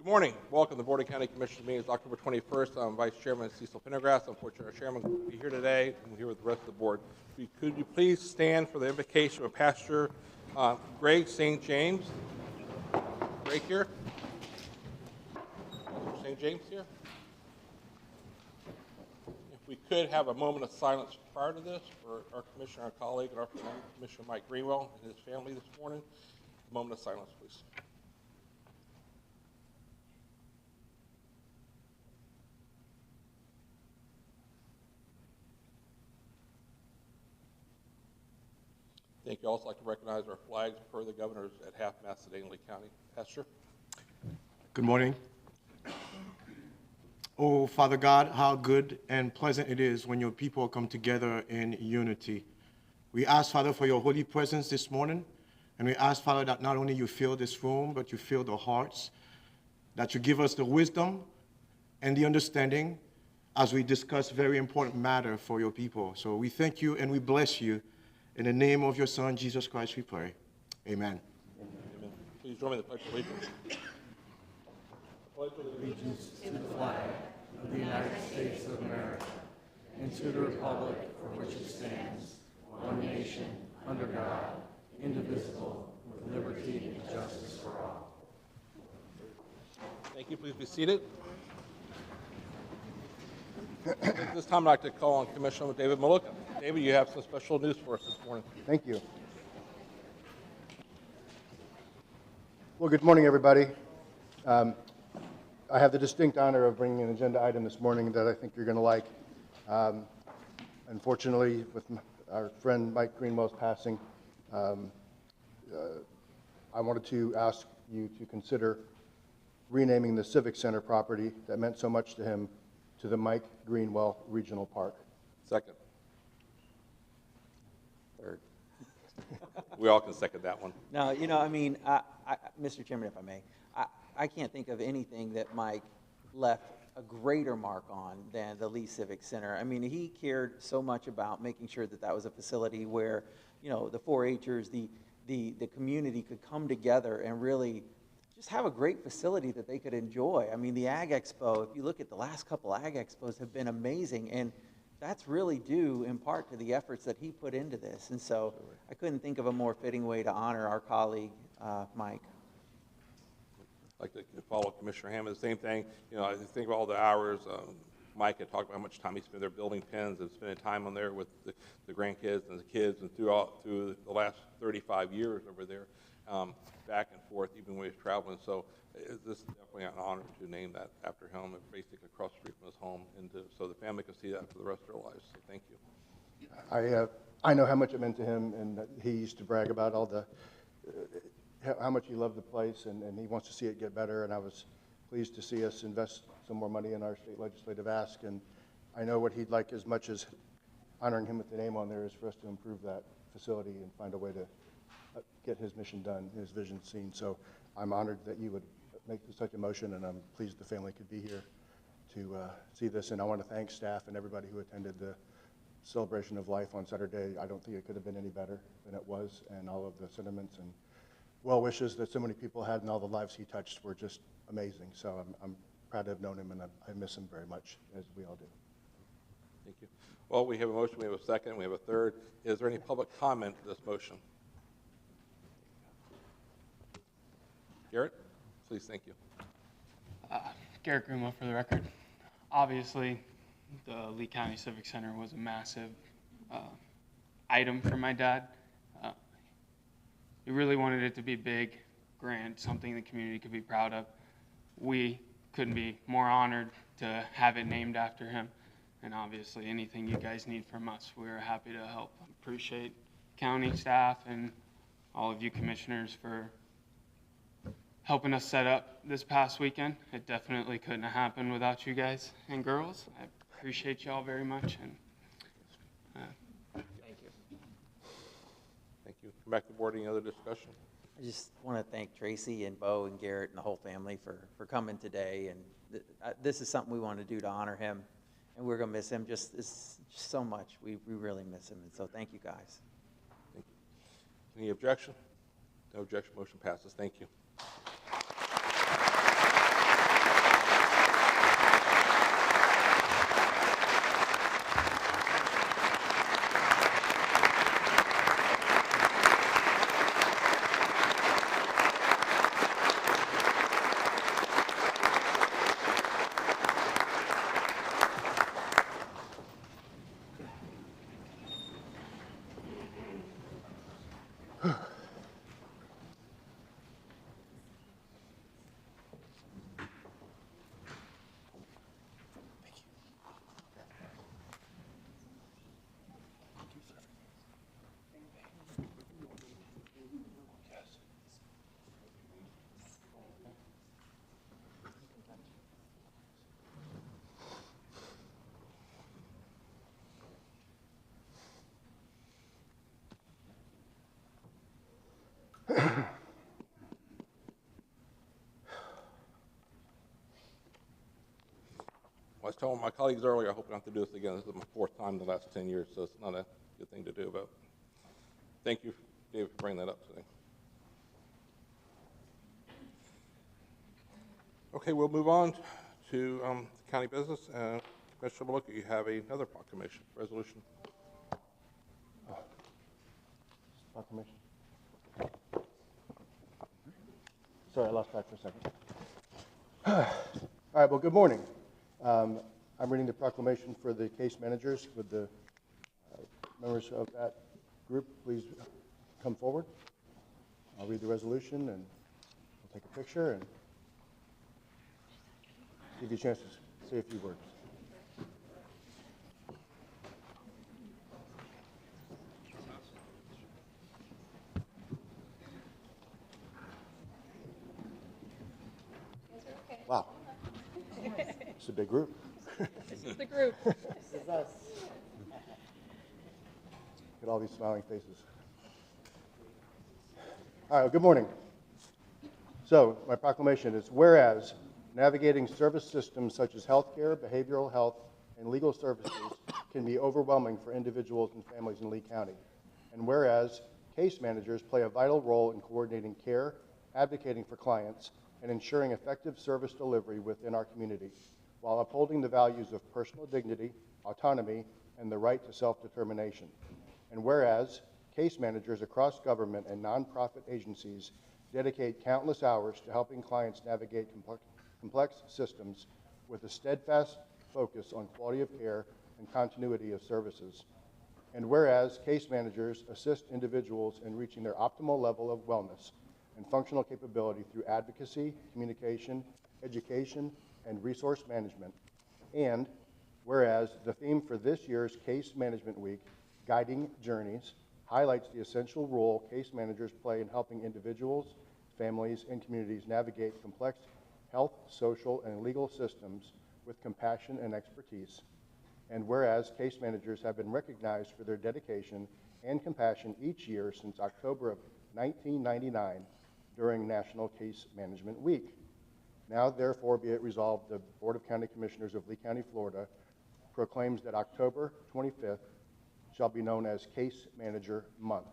morning. Welcome to the Board of County Commissioners meeting. It's October 21st. I'm Vice Chairman Cecil Pendergrass. Unfortunately, our Chairman will be here today. I'm here with the rest of the board. Could you please stand for the invocation of Pastor Greg St. James? Greg here? Pastor St. James here? If we could have a moment of silence prior to this for our Commissioner, our colleague, and our friend, Commissioner Mike Greenwell and his family this morning. A moment of silence, please. Thank you. I'd also like to recognize our flags per the governors at half-mast today in Lee County. Pastor? Good morning. Oh, Father God, how good and pleasant it is when your people come together in unity. We ask, Father, for your holy presence this morning, and we ask, Father, that not only you fill this room, but you fill the hearts, that you give us the wisdom and the understanding as we discuss very important matter for your people. So we thank you and we bless you. In the name of your Son, Jesus Christ, we pray. Amen. Amen. Please join me in the Pledge of Allegiance. Pledge allegiance to the flag of the United States of America and to the republic for which it stands, one nation, under God, indivisible, with liberty and justice for all. Thank you. Please be seated. At this time, I'd like to call on Commissioner David Mullick. David, you have some special news for us this morning. Thank you. Well, good morning, everybody. I have the distinct honor of bringing an agenda item this morning that I think you're going to like. Unfortunately, with our friend Mike Greenwell's passing, I wanted to ask you to consider renaming the Civic Center property that meant so much to him to the Mike Greenwell Regional Park. Second. Third. We all can second that one. No, Mr. Chairman, if I may, I can't think of anything that Mike left a greater mark on than the Lee Civic Center. I mean, he cared so much about making sure that that was a facility where, the 4-H'ers, the community could come together and really just have a great facility that they could enjoy. I mean, the Ag Expo, if you look at the last couple Ag Expos, have been amazing, and that's really due in part to the efforts that he put into this. And so I couldn't think of a more fitting way to honor our colleague, Mike. I'd like to follow Commissioner Hammond, the same thing. I think of all the hours. Mike had talked about how much time he spent there building pens and spending time on there with the grandkids and the kids and through the last 35 years over there, back and forth, even when he was traveling. So this is definitely an honor to name that after him, and basically across the street from his home, so the family can see that for the rest of their lives. So thank you. I know how much it meant to him, and that he used to brag about all the how much he loved the place, and he wants to see it get better. And I was pleased to see us invest some more money in our state legislative ask. And I know what he'd like as much as honoring him with the name on there is for us to improve that facility and find a way to get his mission done, his vision seen. So I'm honored that you would make such a motion, and I'm pleased the family could be here to see this. And I want to thank staff and everybody who attended the celebration of life on Saturday. I don't think it could have been any better than it was, and all of the sentiments and well wishes that so many people had and all the lives he touched were just amazing. So I'm proud to have known him, and I miss him very much, as we all do. Thank you. Well, we have a motion, we have a second, we have a third. Is there any public comment to this motion? Garrett, please, thank you. Garrett Greenwell for the record. Obviously, the Lee County Civic Center was a massive item for my dad. He really wanted it to be big, grand, something the community could be proud of. We couldn't be more honored to have it named after him. And obviously, anything you guys need from us, we're happy to help. Appreciate county staff and all of you commissioners for helping us set up this past weekend. It definitely couldn't have happened without you guys and girls. I appreciate y'all very much. And Thank you. Thank you. Come back to the board. Any other discussion? I just want to thank Tracy and Bo and Garrett and the whole family for coming today. And this is something we want to do to honor him. And we're going to miss him just so much. We really miss him. And so thank you, guys. Thank you. Any objection? No objection. Motion passes. Thank you. I was telling my colleagues earlier, I hope not to do this again. This is my 4th time in the last 10 years, so it's not a good thing to do, but thank you, David, for bringing that up today. Okay, we'll move on to county business. Commissioner Malooka, you have another proclamation, resolution. Proclamation. Sorry, I lost track for a second. All right, well, good morning. I'm reading the proclamation for the case managers. Would the members of that group please come forward? I'll read the resolution and we'll take a picture and give you a chance to say a few words. Wow. It's a big group. This is the group. This is us. Look at all these smiling faces. All right, well, good morning. So, my proclamation is, whereas navigating service systems such as healthcare, behavioral health, and legal services can be overwhelming for individuals and families in Lee County. And whereas case managers play a vital role in coordinating care, advocating for clients, and ensuring effective service delivery within our community, while upholding the values of personal dignity, autonomy, and the right to self-determination. And whereas case managers across government and nonprofit agencies dedicate countless hours to helping clients navigate complex systems with a steadfast focus on quality of care and continuity of services. And whereas case managers assist individuals in reaching their optimal level of wellness and functional capability through advocacy, communication, education, and resource management. And whereas the theme for this year's Case Management Week, Guiding Journeys, highlights the essential role case managers play in helping individuals, families, and communities navigate complex health, social, and legal systems with compassion and expertise. And whereas case managers have been recognized for their dedication and compassion each year since October of 1999 during National Case Management Week. Now, therefore, be it resolved, the Board of County Commissioners of Lee County, Florida, proclaims that October 25th shall be known as Case Manager Month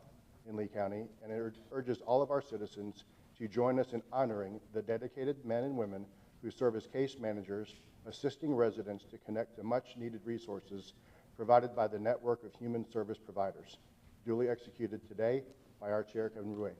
in Lee County, and it urges all of our citizens to join us in honoring the dedicated men and women who serve as case managers, assisting residents to connect to much-needed resources provided by the network of human service providers. Duly executed today by our Chair, Kevin Ruay.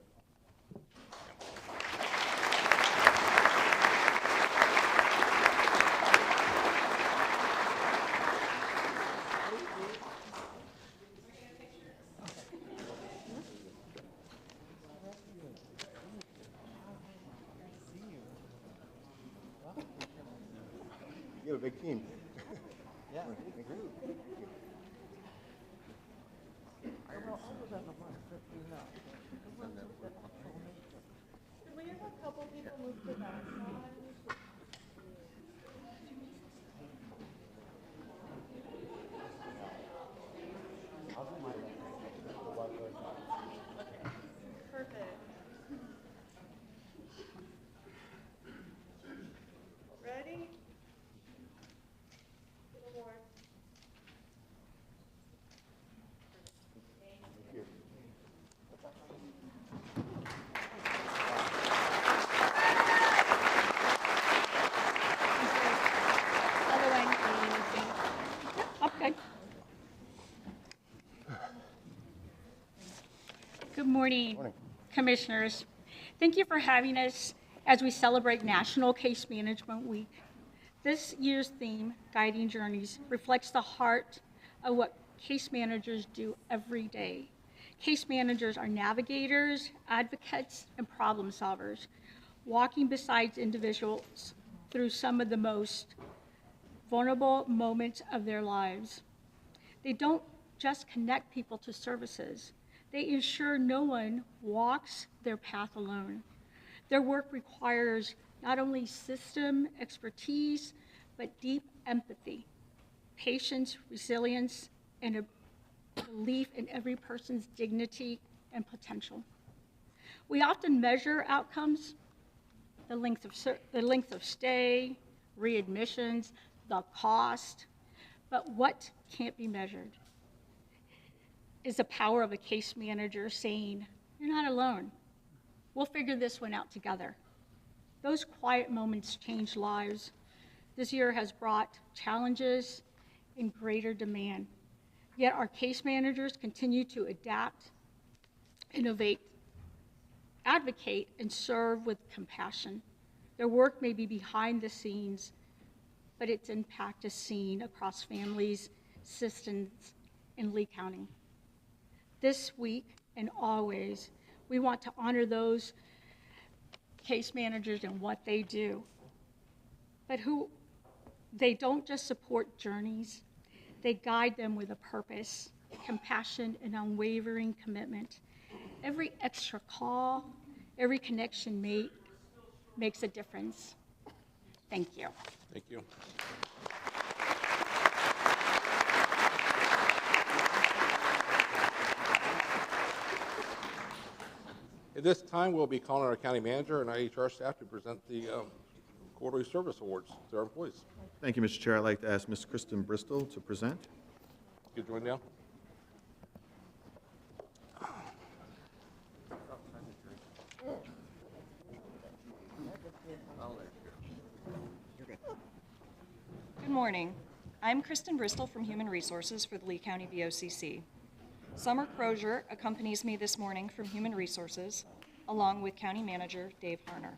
You have a big team. Yeah. Can we have a couple people move to that side? Perfect. Ready? A little more. Thank you. Other way. Okay. Good morning, Morning. Commissioners. Thank you for having us as we celebrate National Case Management Week. This year's theme, Guiding Journeys, reflects the heart of what case managers do every day. Case managers are navigators, advocates, and problem solvers, walking beside individuals through some of the most vulnerable moments of their lives. They don't just connect people to services. They ensure no one walks their path alone. Their work requires not only system expertise, but deep empathy, patience, resilience, and a belief in every person's dignity and potential. We often measure outcomes, the length of stay, readmissions, the cost, but what can't be measured is the power of a case manager saying, "You're not alone. We'll figure this one out together." Those quiet moments change lives. This year has brought challenges and greater demand. Yet our case managers continue to adapt, innovate, advocate, and serve with compassion. Their work may be behind the scenes, but its impact is seen across families, systems, in Lee County. This week and always, we want to honor those case managers and what they do, but who they don't just support journeys, they guide them with a purpose, compassion, and unwavering commitment. Every extra call, every connection made makes a difference. Thank you. Thank you. At this time, we'll be calling our county manager and our HR staff to present the quarterly service awards to our employees. Thank you, Mr. Chair. I'd like to ask Ms. Kristen Bristol to present. You join now. Good morning. I'm Kristen Bristol from Human Resources for the Lee County BoCC. Summer Crozier accompanies me this morning from Human Resources, along with County Manager Dave Harner.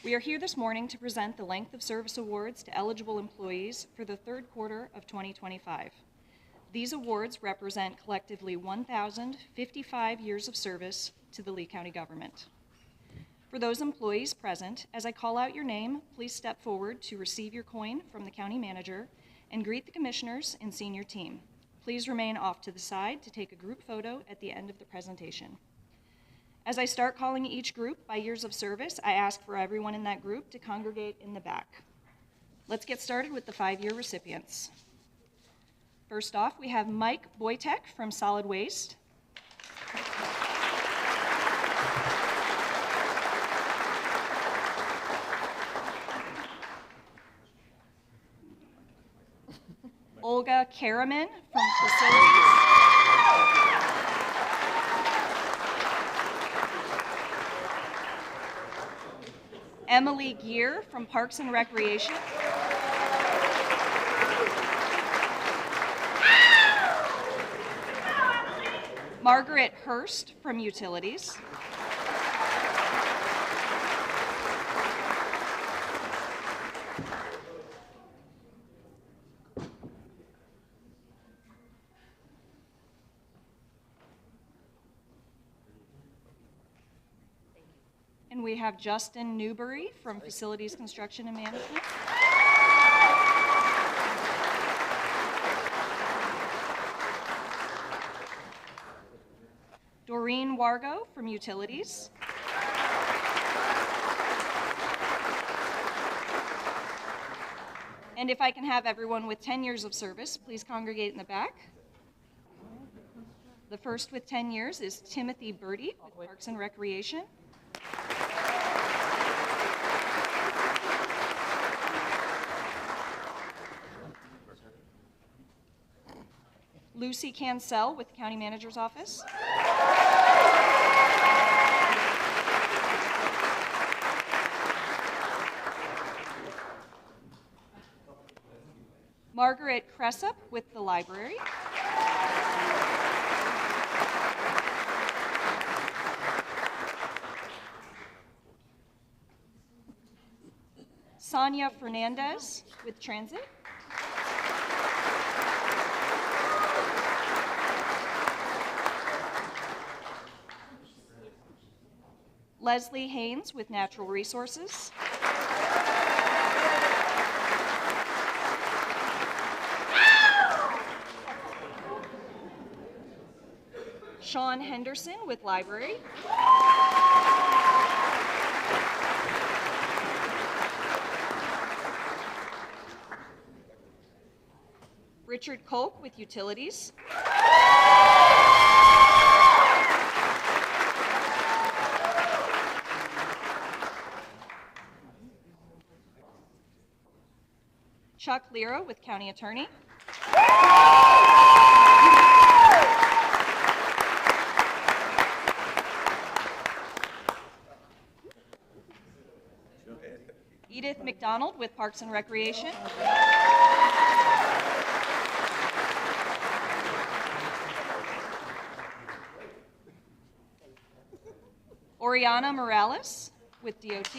We are here this morning to present the Length of Service Awards to eligible employees for the third quarter of 2025. These awards represent collectively 1,055 years of service to the Lee County government. For those employees present, as I call out your name, please step forward to receive your coin from the county manager and greet the commissioners and senior team. Please remain off to the side to take a group photo at the end of the presentation. As I start calling each group by years of service, I ask for everyone in that group to congregate in the back. Let's get started with the 5-year recipients. First off, we have Mike Boytek from Solid Waste. Olga Karaman from Facilities. Emily Gear from Parks and Recreation. Margaret Hurst from Utilities. And we have Justin Newbury from Facilities Construction and Management. Doreen Wargo from Utilities. And if I can have everyone with 10 years of service, please congregate in the back. The first with 10 years is Timothy Birdie with Parks and Recreation. Lucy Cancel with the County Manager's Office. Margaret Cressup with the Library. Sonia Fernandez with Transit. Leslie Haynes with Natural Resources. Sean Henderson with Library. Richard Kolk with Utilities. Chuck Lira with County Attorney. Edith McDonald with Parks and Recreation. Oriana Morales with DOT.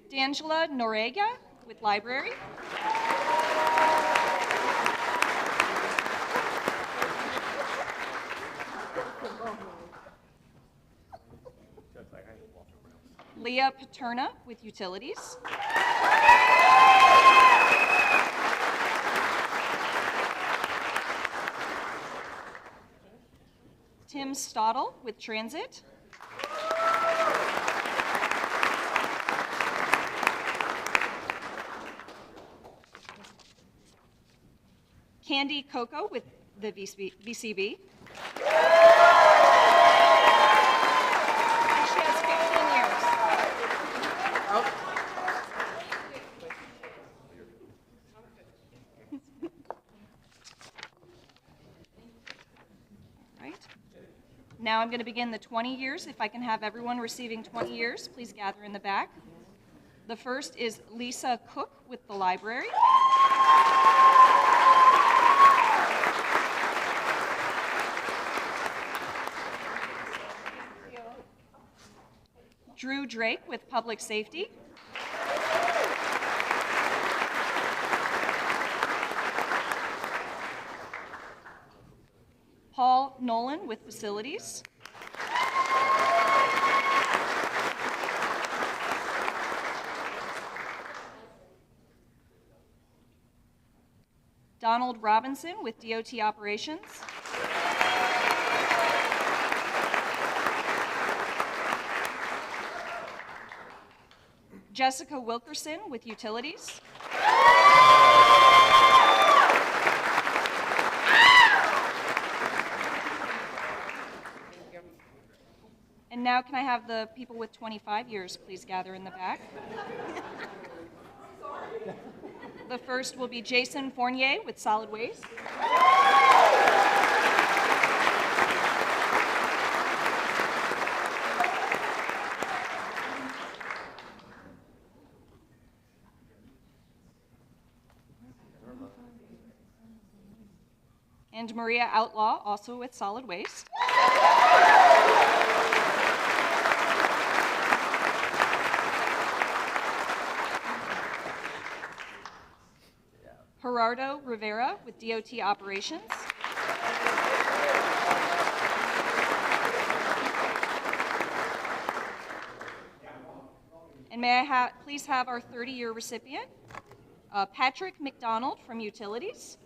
D'Angela Norega with Library. Leah Paterna with Utilities. Tim Stottle with Transit. Candy Coco with the VCB. She has 15 years. All right. Now I'm going to begin the 20 years. If I can have everyone receiving 20 years, please gather in the back. The first is Lisa Cook with the Library. Drew Drake with Public Safety. Paul Nolan with Facilities. Donald Robinson with DOT Operations. Jessica Wilkerson with Utilities. And now can I have the people with 25 years please gather in the back? The first will be Jason Fournier with Solid Waste. And Maria Outlaw, also with Solid Waste. Gerardo Rivera with DOT Operations. And may I please have our 30-year recipient, Patrick McDonald from Utilities.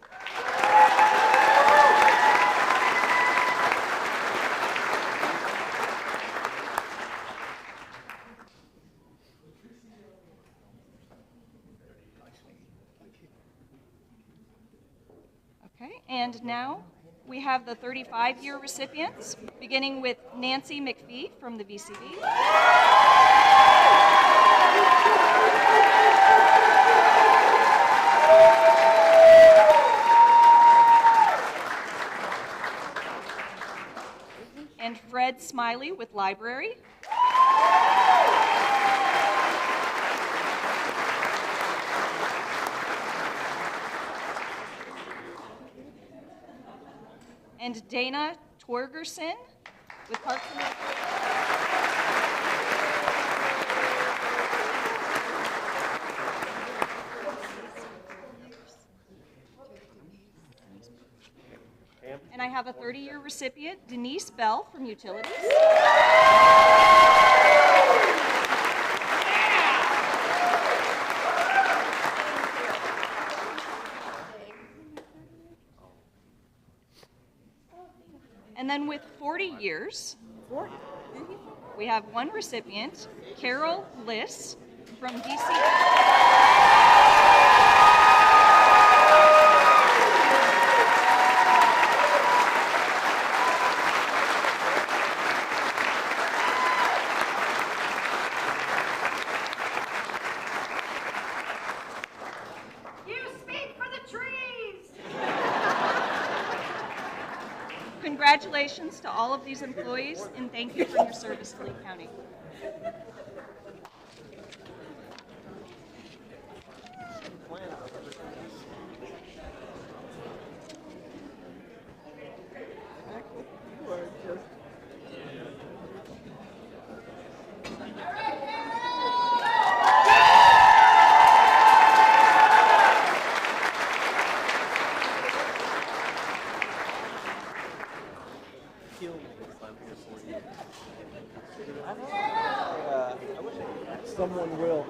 Okay, and now we have the 35-year recipients, beginning with Nancy McPhee from the VCB. And Fred Smiley with Library. And Dana Torgerson with Parks and And I have a 30-year recipient, Denise Bell from Utilities. And then with 40 years, we have one recipient, Carol Liss from DC. Congratulations to all of these employees, and thank you for your service to Lee County. Someone will.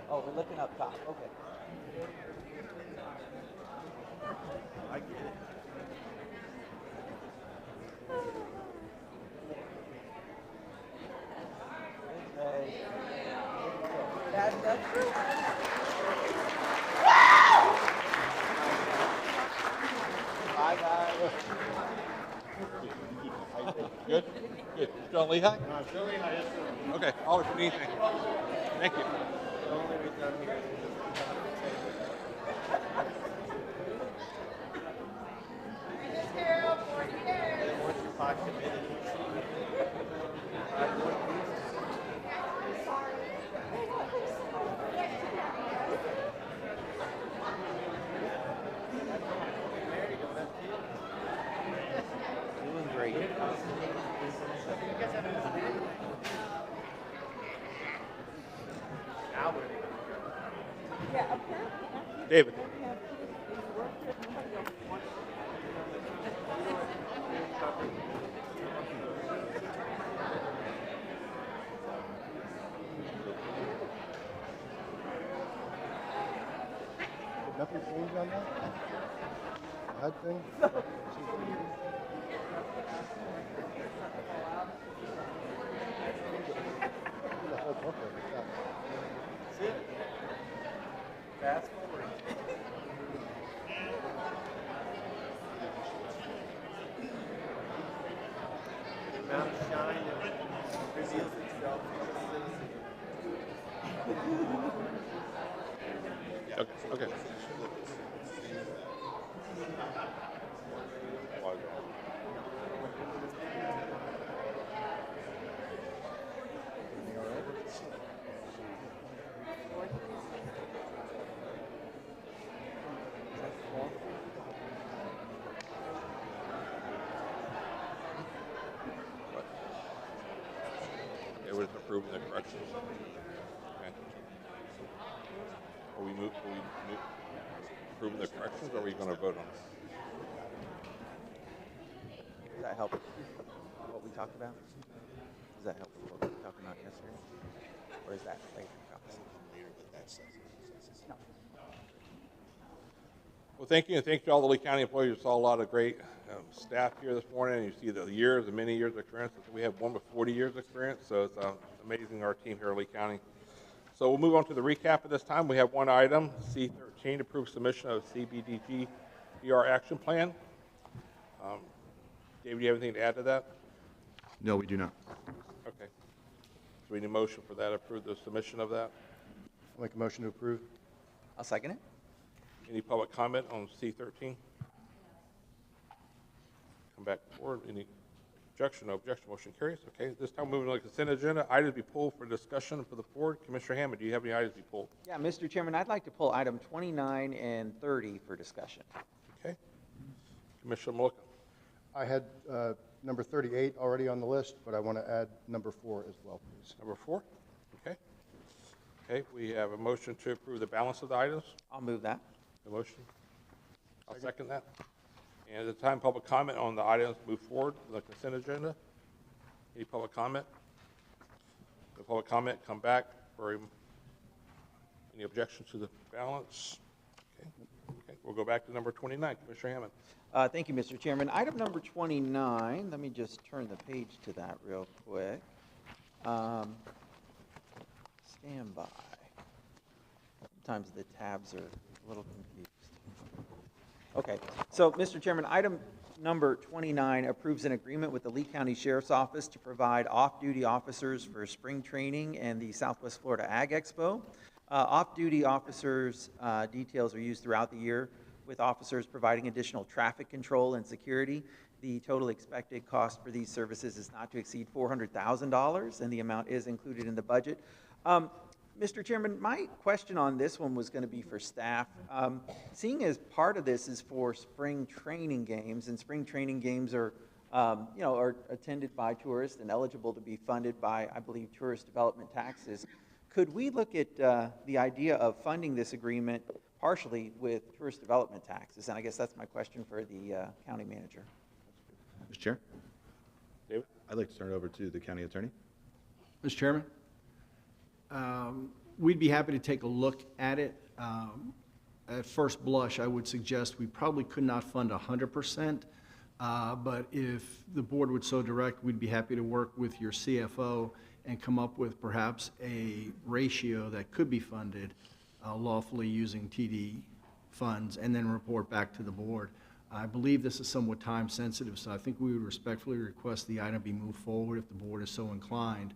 Oh, we're looking up top, okay. That's true. Bye, guys. Good? Good. John Lehigh? John Lehigh, yes, sir. Okay, I'll if you need anything. Thank you. Doing great. David. Nothing changed on that? That thing? The whole booklet, yeah. Fast forward. Mount Shine reveals itself to the citizen. Okay. Okay, we're just approving the corrections. Okay. Are we approving the corrections, or are we going to vote on it? Does that help what we talked about? Does that help with what we talked about yesterday? Or is that later? No. Well, thank you, and thank you to all the Lee County employees. You saw a lot of great staff here this morning, and you see the many years of experience. We have one with 40 years of experience, so it's amazing, our team here in Lee County. So we'll move on to the recap at this time. We have one item, C13, approved submission of CBDG DR action plan. David, do you have anything to add to that? No, we do not. Okay. So we need a motion for that, approve the submission of that. I'll make a motion to approve. I'll second it. Any public comment on C13? Come back forward. Any objection? No objection. Motion carries. Okay. This time, moving on to the consent agenda. Items be pulled for discussion for the board. Commissioner Hammond, do you have any items to be pulled? Yeah, Mr. Chairman, I'd like to pull item 29 and 30 for discussion. Okay. Commissioner Malika. I had number 38 already on the list, but I want to add number 4 as well, please. Number 4? Okay. Okay, we have a motion to approve the balance of the items. I'll move that. The motion? I'll second that. And at the time public comment on the items move forward to the consent agenda. Any public comment? The public comment, come back for any objections to the balance? Okay. Okay, we'll go back to number 29, Commissioner Hammond. Thank you, Mr. Chairman. Item number 29, let me just turn the page to that real quick. Stand by. Sometimes the tabs are a little confused. Okay, so, Mr. Chairman, item number 29 approves an agreement with the Lee County Sheriff's Office to provide off-duty officers for spring training and the Southwest Florida Ag Expo. Off-duty officers' details are used throughout the year, with officers providing additional traffic control and security. The total expected cost for these services is not to exceed $400,000, and the amount is included in the budget. Mr. Chairman, my question on this one was going to be for staff. Seeing as part of this is for spring training games, and spring training games are, are attended by tourists and eligible to be funded by, I believe, tourist development taxes, could we look at the idea of funding this agreement partially with tourist development taxes? And I guess that's my question for the county manager. Mr. Chair, David? I'd like to turn it over to the county attorney. Mr. Chairman, we'd be happy to take a look at it. At first blush, I would suggest we probably could not fund 100%, but if the board would so direct, we'd be happy to work with your CFO and come up with perhaps a ratio that could be funded lawfully using TD funds and then report back to the board. I believe this is somewhat time sensitive, so I think we would respectfully request the item be moved forward if the board is so inclined,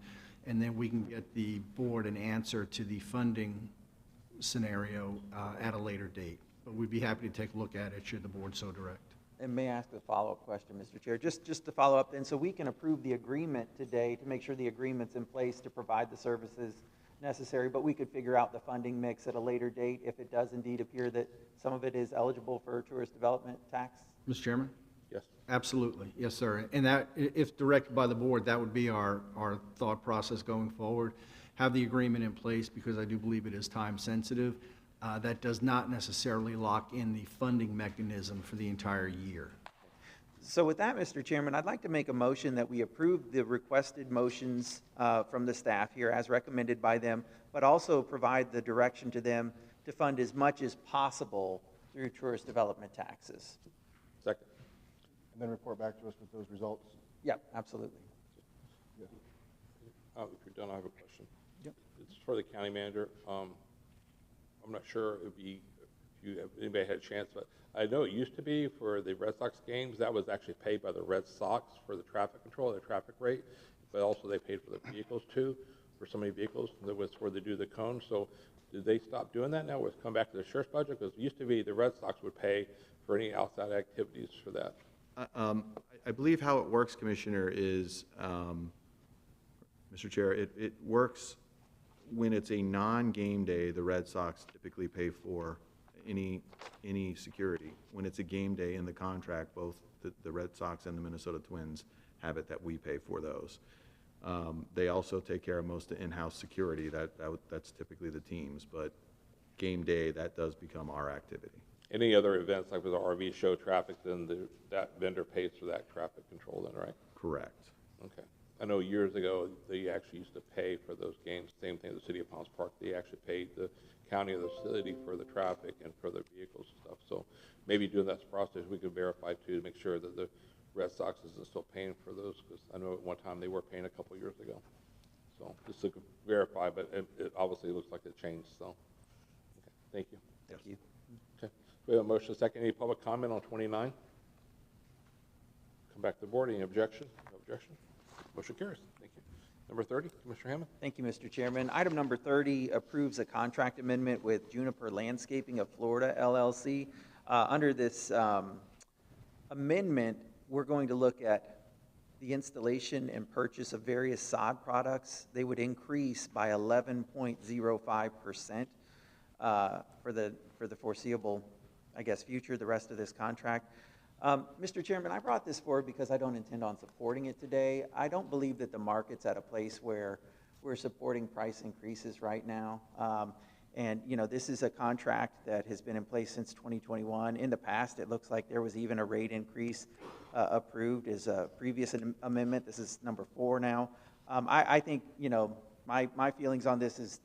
and then we can get the board an answer to the funding scenario at a later date. But we'd be happy to take a look at it should the board so direct. And may I ask a follow-up question, Mr. Chair? Just to follow up then, so we can approve the agreement today to make sure the agreement's in place to provide the services necessary, but we could figure out the funding mix at a later date if it does indeed appear that some of it is eligible for tourist development tax? Mr. Chairman? Yes. Absolutely, yes, sir. And that, if directed by the board, that would be our thought process going forward. Have the agreement in place because I do believe it is time sensitive. That does not necessarily lock in the funding mechanism for the entire year. So with that, Mr. Chairman, I'd like to make a motion that we approve the requested motions from the staff here as recommended by them, but also provide the direction to them to fund as much as possible through tourist development taxes. Second. And then report back to us with those results. Yep, absolutely. If you're done, I have a question. Yep. It's for the county manager. I'm not sure if anybody had a chance, but I know it used to be for the Red Sox games, that was actually paid by the Red Sox for the traffic control, the traffic rate, but also they paid for the vehicles too, for so many vehicles. That was where they do the cones. So did they stop doing that now? It's come back to the sheriff's budget? Because it used to be the Red Sox would pay for any outside activities for that. I believe how it works, Commissioner, is, Mr. Chair, it works when it's a non-game day, the Red Sox typically pay for any security. When it's a game day in the contract, both the Red Sox and the Minnesota Twins have it that we pay for those. They also take care of most of in-house security. That's typically the teams, but game day, that does become our activity. Any other events like with the RV show traffic, then that vendor pays for that traffic control then, right? Correct. Okay. I know years ago, they actually used to pay for those games. Same thing, the city of Palms Park, they actually paid the county or the city for the traffic and for the vehicles and stuff. So maybe doing that process, we could verify too, to make sure that the Red Sox isn't still paying for those, because I know at one time they were paying a couple years ago. So just to verify, but it obviously looks like it changed, so. Okay, thank you. Thank you. Okay, we have a motion, second. Any public comment on 29? Come back to the board. Any objection? No objection? Motion carries. Thank you. Number 30, Commissioner Hammond. Thank you, Mr. Chairman. Item number 30 approves a contract amendment with Juniper Landscaping of Florida, LLC. Under this amendment, we're going to look at the installation and purchase of various sod products. They would increase by 11.05% for the foreseeable, I guess, future, the rest of this contract. Mr. Chairman, I brought this forward because I don't intend on supporting it today. I don't believe that the market's at a place where we're supporting price increases right now. And, you know, this is a contract that has been in place since 2021. In the past, it looks like there was even a rate increase approved as a previous amendment. This is number 4 now. I think, you know, my feelings on this is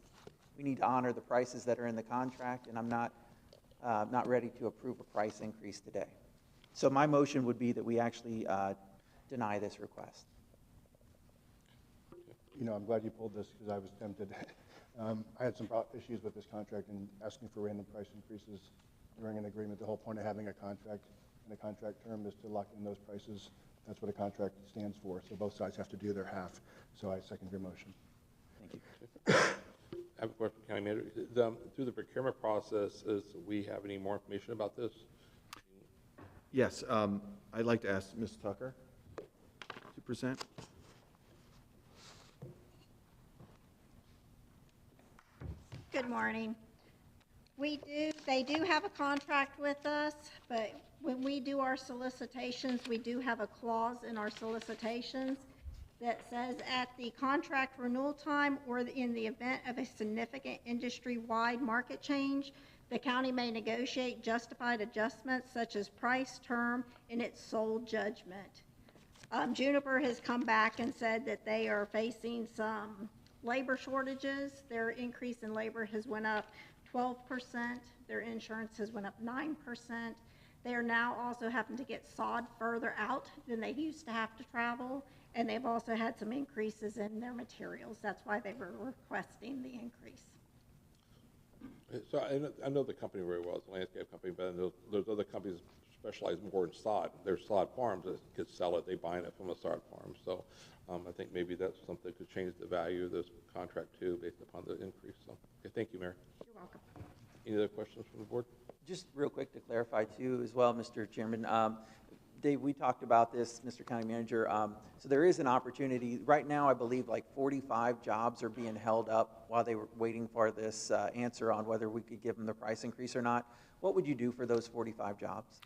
we need to honor the prices that are in the contract, and I'm not ready to approve a price increase today. So my motion would be that we actually deny this request. You know, I'm glad you pulled this because I was tempted. I had some issues with this contract and asking for random price increases during an agreement. The whole point of having a contract and a contract term is to lock in those prices. That's what a contract stands for. So both sides have to do their half. So I second your motion. Thank you. I have a question, County Manager. Through the procurement process, we have any more information about this? Yes, I'd like to ask Ms. Tucker to present. Good morning. They do have a contract with us, but when we do our solicitations, we do have a clause in our solicitations that says at the contract renewal time or in the event of a significant industry-wide market change, the county may negotiate justified adjustments such as price, term, in its sole judgment. Juniper has come back and said that they are facing some labor shortages. Their increase in labor has went up 12%. Their insurance has went up 9%. They are now also having to get sod further out than they used to have to travel, and they've also had some increases in their materials. That's why they were requesting the increase. So I know the company very well. It's a landscape company, but I know there's other companies specialize more in sod. There's sod farms that could sell it. They buy it from a sod farm. So I think maybe that's something that could change the value of this contract too, based upon the increase. So okay, thank you, Mayor. You're welcome. Any other questions from the board? Just real quick to clarify too as well, Mr. Chairman. Dave, we talked about this, Mr. County Manager. So there is an opportunity. Right now, I believe like 45 jobs are being held up while they were waiting for this answer on whether we could give them the price increase or not. What would you do for those 45 jobs?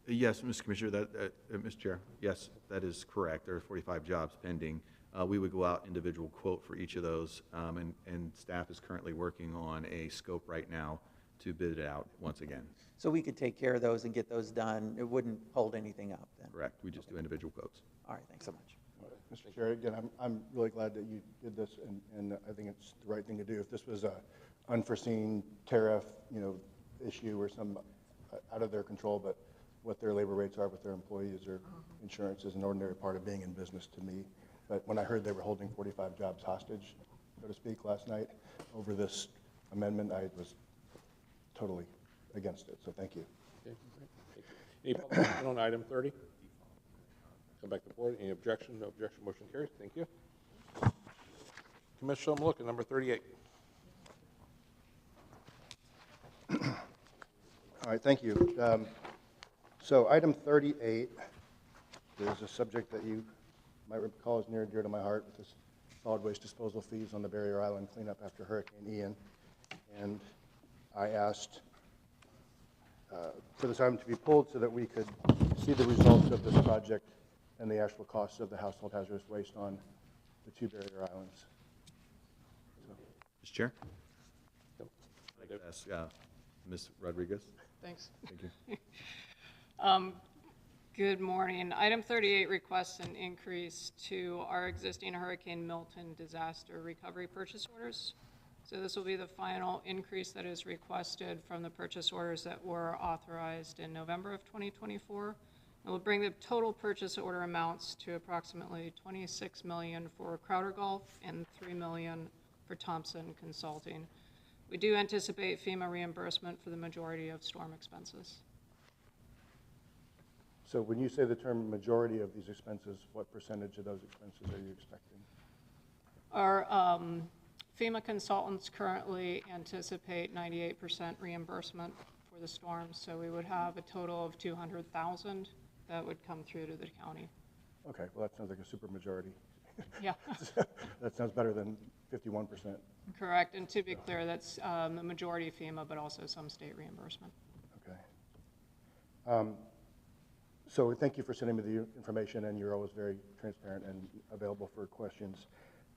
Yes, Mr. Commissioner, Mr. Chair, yes, that is correct. There are 45 jobs pending. We would go out individual quote for each of those, and staff is currently working on a scope right now to bid it out once again. So we could take care of those and get those done. It wouldn't hold anything up then. Correct. We just do individual quotes. All right, thanks so much. Mr. Chair, again, I'm really glad that you did this, and I think it's the right thing to do. If this was a unforeseen tariff, issue or some out of their control, but what their labor rates are with their employees or insurance is an ordinary part of being in business to me. But when I heard they were holding 45 jobs hostage, so to speak, last night over this amendment, I was totally against it. So thank you. Okay, great. Any public comment on item 30? Come back to the board. Any objection? No objection. Motion carries. Thank you. Commissioner, I'm looking number 38. All right, thank you. So item 38 is a subject that you might recall is near and dear to my heart with this solid waste disposal fees on the Barrier Island cleanup after Hurricane Ian. And I asked for this item to be pulled so that we could see the results of this project and the actual costs of the household hazardous waste on the 2 Barrier Islands. Mr. Chair? I'd like to ask Ms. Rodriguez. Thanks. Thank you. Good morning. Item 38 requests an increase to our existing Hurricane Milton disaster recovery purchase orders. So this will be the final increase that is requested from the purchase orders that were authorized in November of 2024. It will bring the total purchase order amounts to approximately $26 million for Crowder Golf and $3 million for Thompson Consulting. We do anticipate FEMA reimbursement for the majority of storm expenses. So when you say the term majority of these expenses, what percentage of those expenses are you expecting? Our FEMA consultants currently anticipate 98% reimbursement for the storms, so we would have a total of $200,000 that would come through to the county. Okay, well, that sounds like a super majority. Yeah. That sounds better than 51%. Correct, and to be clear, that's the majority FEMA, but also some state reimbursement. Okay. So thank you for sending me the information, and you're always very transparent and available for questions.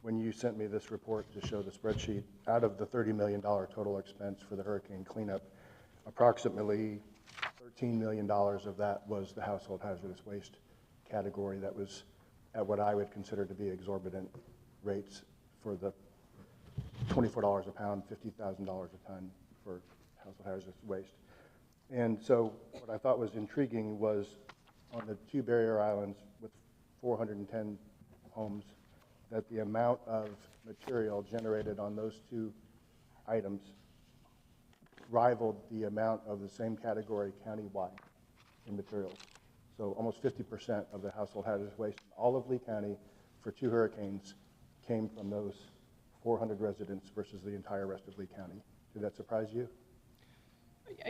When you sent me this report to show the spreadsheet, out of the $30 million total expense for the hurricane cleanup, approximately $13 million of that was the household hazardous waste category that was at what I would consider to be exorbitant rates for the $24 a pound, $50,000 a ton for household hazardous waste. And so what I thought was intriguing was on the 2 barrier islands with 410 homes, that the amount of material generated on those 2 items rivaled the amount of the same category countywide in materials. So almost 50% of the household hazardous waste in all of Lee County for 2 hurricanes came from those 400 residents versus the entire rest of Lee County. Did that surprise you?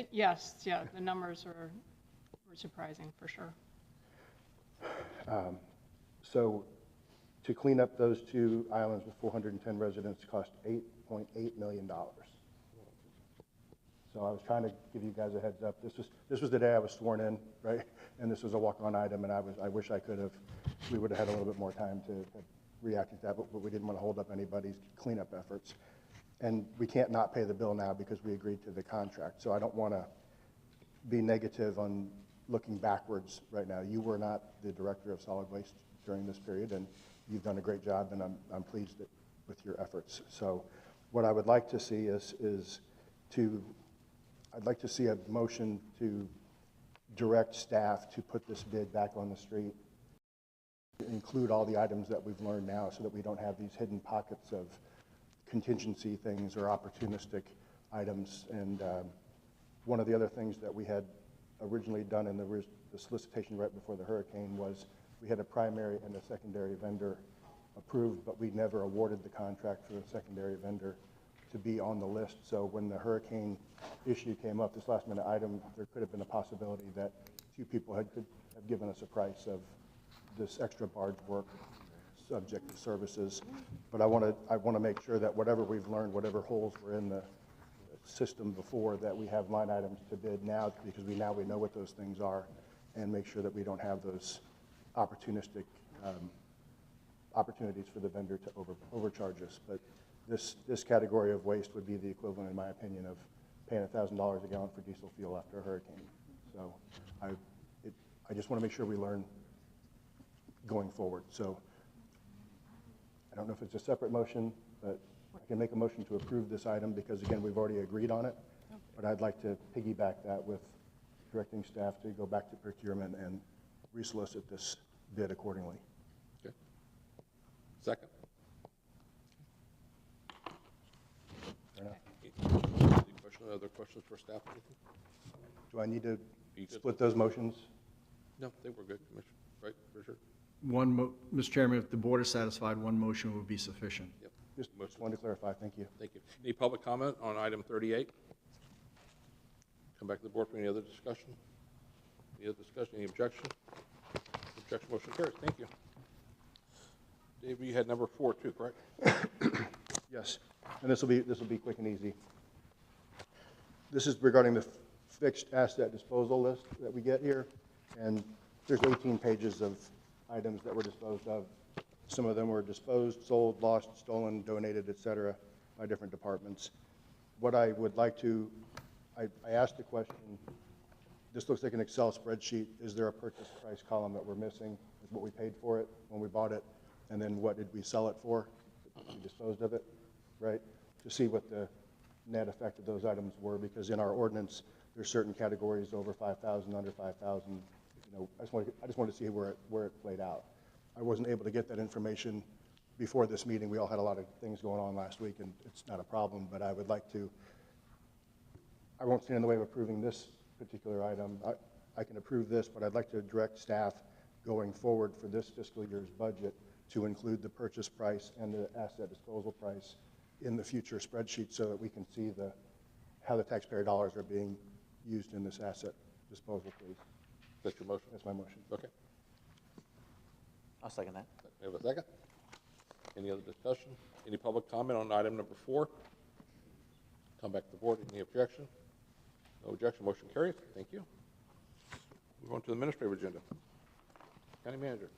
Yes, yeah, the numbers were surprising for sure. So to clean up those 2 islands with 410 residents cost $8.8 million. So I was trying to give you guys a heads up. This was the day I was sworn in, right? And this was a walk-on item, and I wish I could have, we would have had a little bit more time to react to that, but we didn't want to hold up anybody's cleanup efforts. And we can't not pay the bill now because we agreed to the contract. So I don't want to be negative on looking backwards right now. You were not the director of solid waste during this period, and you've done a great job, and I'm pleased with your efforts. So what I would like to see I'd like to see a motion to direct staff to put this bid back on the street, include all the items that we've learned now so that we don't have these hidden pockets of contingency things or opportunistic items. And one of the other things that we had originally done in the solicitation right before the hurricane was we had a primary and a secondary vendor approved, but we never awarded the contract for the secondary vendor to be on the list. So when the hurricane issue came up, this last minute item, there could have been a possibility that 2 people could have given us a price of this extra barge work subject to services. But I want to make sure that whatever we've learned, whatever holes were in the system before, that we have line items to bid now, because we know what those things are, and make sure that we don't have those opportunistic opportunities for the vendor to overcharge us. But this category of waste would be the equivalent, in my opinion, of paying $1,000 a gallon for diesel fuel after a hurricane. So I just want to make sure we learn going forward. So I don't know if it's a separate motion, but I can make a motion to approve this item because, again, we've already agreed on it. But I'd like to piggyback that with directing staff to go back to procurement and resolicit this bid accordingly. Okay. Second. Any other questions for staff? Do I need to split those motions? No, I think we're good, Commissioner. Right, Richard? Mr. Chairman, if the board is satisfied, 1 motion would be sufficient. Yep. Just wanted to clarify. Thank you. Thank you. Any public comment on item 38? Come back to the board for any other discussion? Any other discussion? Any objection? Objection, motion carries. Thank you. Dave, you had number 4 too, correct? Yes, and this will be quick and easy. This is regarding the fixed asset disposal list that we get here, and there's 18 pages of items that were disposed of. Some of them were disposed, sold, lost, stolen, donated, et cetera, by different departments. What I would like to, I asked the question, this looks like an Excel spreadsheet. Is there a purchase price column that we're missing? Is what we paid for it when we bought it, and then what did we sell it for? We disposed of it, right? To see what the net effect of those items were, because in our ordinance, there's certain categories over 5,000, under 5,000. You know, I just wanted to see where it played out. I wasn't able to get that information before this meeting. We all had a lot of things going on last week, and it's not a problem, but I would like to, I won't stand in the way of approving this particular item. I can approve this, but I'd like to direct staff going forward for this fiscal year's budget to include the purchase price and the asset disposal price in the future spreadsheet so that we can see how the taxpayer dollars are being used in this asset disposal, please. That's your motion? That's my motion. Okay. I'll second that. We have a second. Any other discussion? Any public comment on item number 4? Come back to the board. Any objection? No objection. Motion carries. Thank you. Move on to the administrative agenda. County manager.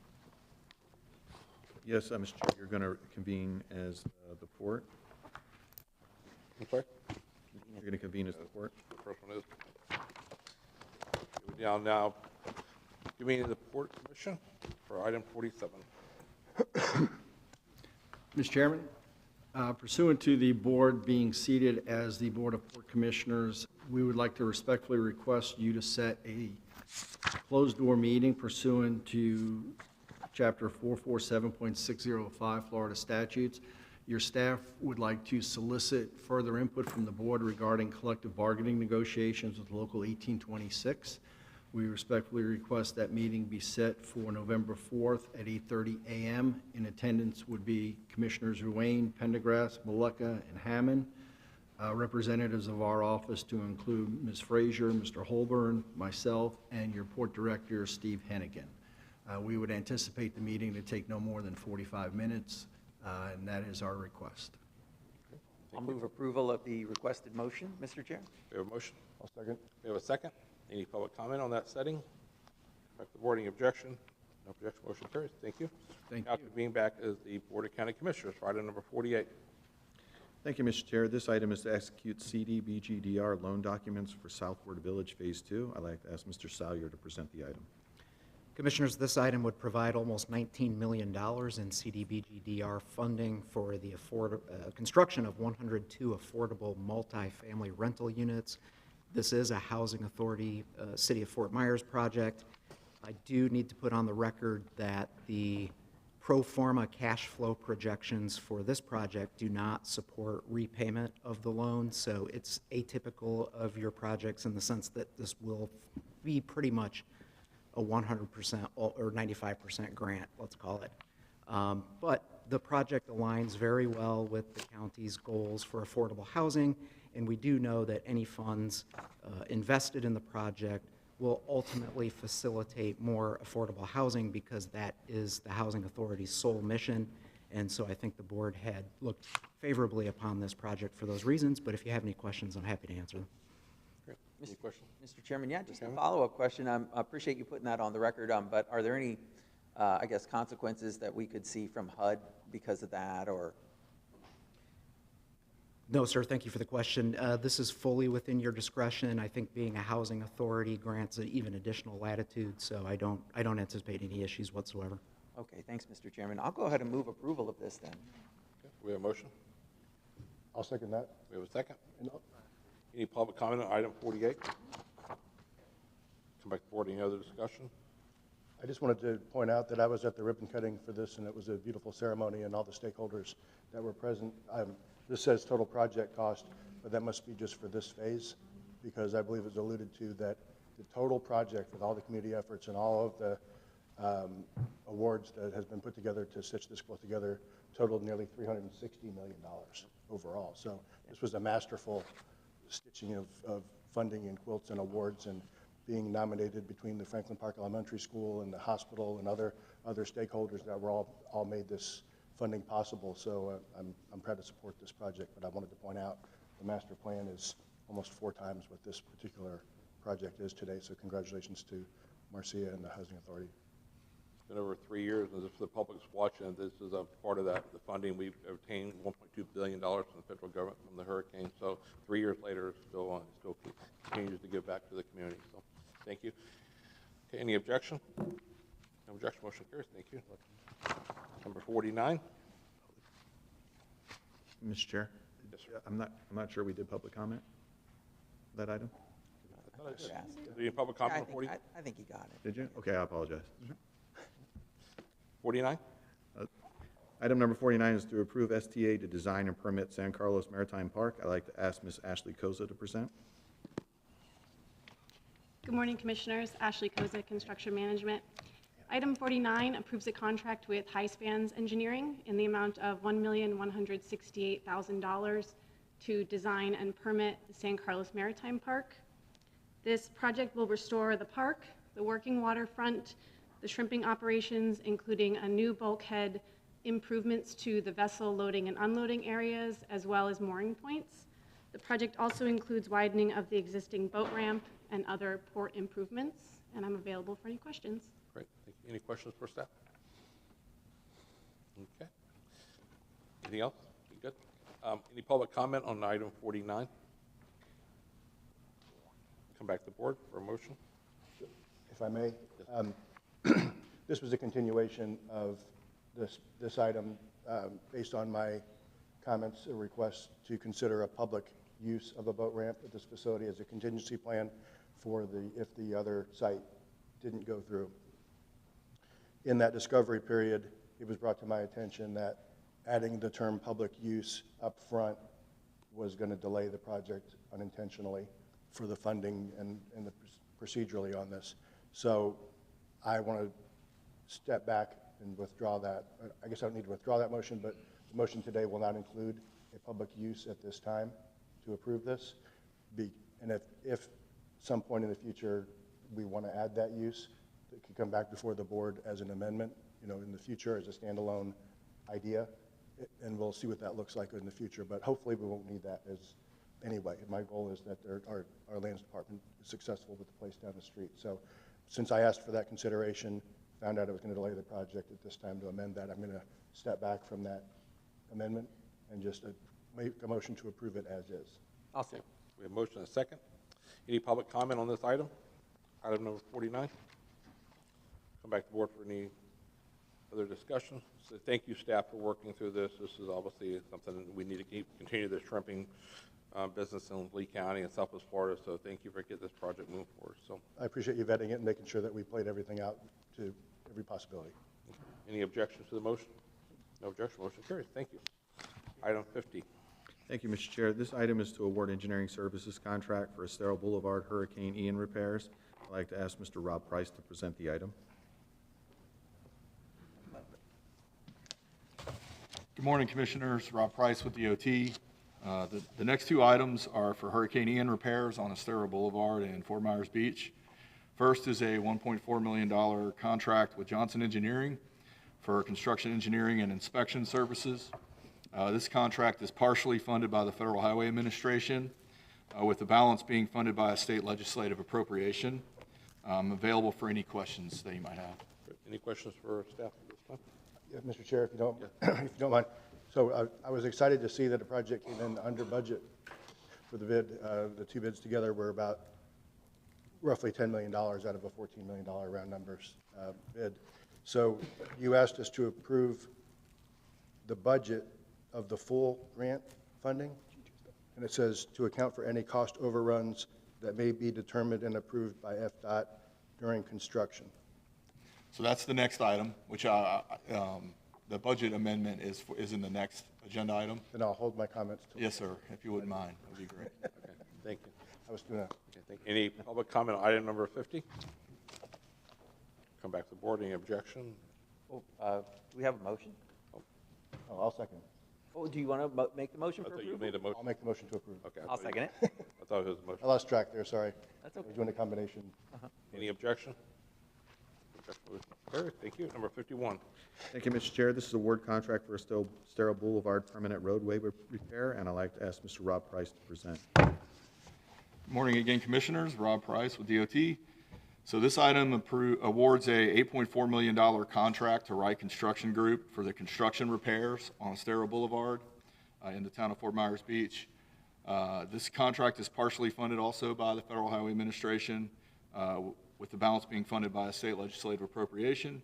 Yes, Mr. Chair, you're going to convene as the port. I'm sorry? You're going to convene as the port. The first one is. We're down now, convening the Port Commission for item 47. Mr. Chairman, pursuant to the board being seated as the Board of Port Commissioners, we would like to respectfully request you to set a closed-door meeting pursuant to Chapter 447.605 Florida statutes. Your staff would like to solicit further input from the board regarding collective bargaining negotiations with Local 1826. We respectfully request that meeting be set for November 4th at 8:30 a.m. In attendance would be Commissioners Ruane, Pendergrass, Maleka, and Hammond. Representatives of our office to include Ms. Frazier, Mr. Holborn, myself, and your Port Director, Steve Hennigan. We would anticipate the meeting to take no more than 45 minutes, and that is our request. I'll move approval of the requested motion, Mr. Chair. We have a motion. I'll second. We have a second. Any public comment on that setting? Back to the board. Any objection? No objection. Motion carries. Thank you. Thank Now you. convening back as the Board of County Commissioners for item number 48. Thank you, Mr. Chair. This item is to execute CDBG-DR loan documents for Southward Village Phase 2. I'd like to ask Mr. Salyer to present the item. Commissioners, this item would provide almost $19 million in CDBG-DR funding for the construction of 102 affordable multifamily rental units. This is a Housing Authority, City of Fort Myers project. I do need to put on the record that the pro forma cash flow projections for this project do not support repayment of the loan, so it's atypical of your projects in the sense that this will be pretty much a 100% or 95% grant, let's call it. But the project aligns very well with the county's goals for affordable housing, and we do know that any funds invested in the project will ultimately facilitate more affordable housing because that is the Housing Authority's sole mission. And so I think the board had looked favorably upon this project for those reasons, but if you have any questions, I'm happy to answer them. Great. Any questions? Mr. Chairman, yeah, just a follow-up question. I appreciate you putting that on the record, but are there any, I guess, consequences that we could see from HUD because of that, or? No, sir, thank you for the question. This is fully within your discretion. I think being a housing authority grants even additional latitude, so I don't anticipate any issues whatsoever. Okay, thanks, Mr. Chairman. I'll go ahead and move approval of this then. Okay. We have a motion. I'll second that. We have a second. And Any public comment on item 48? Come back to the board. Any other discussion? I just wanted to point out that I was at the ribbon cutting for this, and it was a beautiful ceremony, and all the stakeholders that were present. This says total project cost, but that must be just for this phase, because I believe it's alluded to that the total project with all the community efforts and all of the awards that has been put together to stitch this quilt together totaled nearly $360 million overall. So this was a masterful stitching of funding and quilts and awards, and being nominated between the Franklin Park Elementary School and the hospital and other stakeholders that were all made this funding possible. So I'm proud to support this project, but I wanted to point out the master plan is almost 4 times what this particular project is today. So congratulations to Marcia and the Housing Authority. It's been over 3 years, and if the public's watching, this is a part of that. The funding, we've obtained $1.2 billion from the federal government from the hurricane. So 3 years later, still continues to give back to the community. So thank you. Okay, any objection? No objection, motion carries. Thank you. Number 49. Mr. Chair? Yes, sir. I'm not sure we did public comment, that item? I thought I did. Yes. Any public comment on 40? I think you got it. Did you? Okay, I apologize. 49? Item number 49 is to approve STA to design and permit San Carlos Maritime Park. I'd like to ask Ms. Ashley Koza to present. Good morning, Commissioners. Ashley Koza, Construction Management. Item 49 approves a contract with Highspans Engineering in the amount of $1,168,000 to design and permit the San Carlos Maritime Park. This project will restore the park, the working waterfront, the shrimping operations, including a new bulkhead, improvements to the vessel loading and unloading areas, as well as mooring points. The project also includes widening of the existing boat ramp and other port improvements, and I'm available for any questions. Great, thank you. Any questions for staff? Okay. Anything else? You good? Any public comment on item 49? Come back to the board for a motion. If I may, this was a continuation of this item based on my comments, a request to consider a public use of a boat ramp at this facility as a contingency plan for if the other site didn't go through. In that discovery period, it was brought to my attention that adding the term public use up front was going to delay the project unintentionally for the funding and the procedurally on this. So I want to step back and withdraw that. I guess I don't need to withdraw that motion, but the motion today will not include a public use at this time to approve this. And if some point in the future we want to add that use, it could come back before the board as an amendment, in the future as a standalone idea, and we'll see what that looks like in the future. But hopefully we won't need that anyway. My goal is that our lands department is successful with the place down the street. So since I asked for that consideration, found out it was going to delay the project at this time to amend that, I'm going to step back from that amendment and just make a motion to approve it as is. I'll say. We have a motion and a second. Any public comment on this item? Item number 49. Come back to the board for any other discussion. So thank you, staff, for working through this. This is obviously something that we need to continue this shrimping business in Lee County and Southwest Florida. So thank you for getting this project moved forward. So I appreciate you vetting it and making sure that we played everything out to every possibility. any objections to the motion? No objection. Motion carries. Thank you. Item 50. Thank you, Mr. Chair. This item is to award engineering services contract for Estero Boulevard Hurricane Ian repairs. I'd like to ask Mr. Rob Price to present the item. Good morning, Commissioners. Rob Price with DOT. The next two items are for Hurricane Ian repairs on Estero Boulevard and Fort Myers Beach. First is a $1.4 million contract with Johnson Engineering for construction engineering and inspection services. This contract is partially funded by the Federal Highway Administration, with the balance being funded by a state legislative appropriation. I'm available for any questions that you might have. Any questions for staff at this time? Yeah, Mr. Chair, if you don't mind. So I was excited to see that the project came in under budget for the bid. The two bids together were about roughly $10 million out of a $14 million round numbers bid. So you asked us to approve the budget of the full grant funding, and it says to account for any cost overruns that may be determined and approved by FDOT during construction. So that's the next item, which the budget amendment is in the next agenda item. Then I'll hold my comments till. Yes, sir, if you wouldn't mind, that'd be great. Okay, thank you. I was doing Okay, thank you. Any public comment on item number 50? Come back to the board. Any objection? Oh, do we have a motion? I'll second. Oh, do you want to make the motion I for thought you approval? made a motion. I'll make the motion to approve. Okay. I I'll thought you- second it. I thought it was a motion. I lost track there, sorry. That's I okay. was doing a combination. Any objection? Objection motion carries. Thank you. Number 51. Thank you, Mr. Chair. This is a award contract for Estero Boulevard permanent roadway repair, and I'd like to ask Mr. Rob Price to present. Good morning again, Commissioners. Rob Price with DOT. So this item awards a $8.4 million contract to Wright Construction Group for the construction repairs on Estero Boulevard in the town of Fort Myers Beach. This contract is partially funded also by the Federal Highway Administration, with the balance being funded by a state legislative appropriation.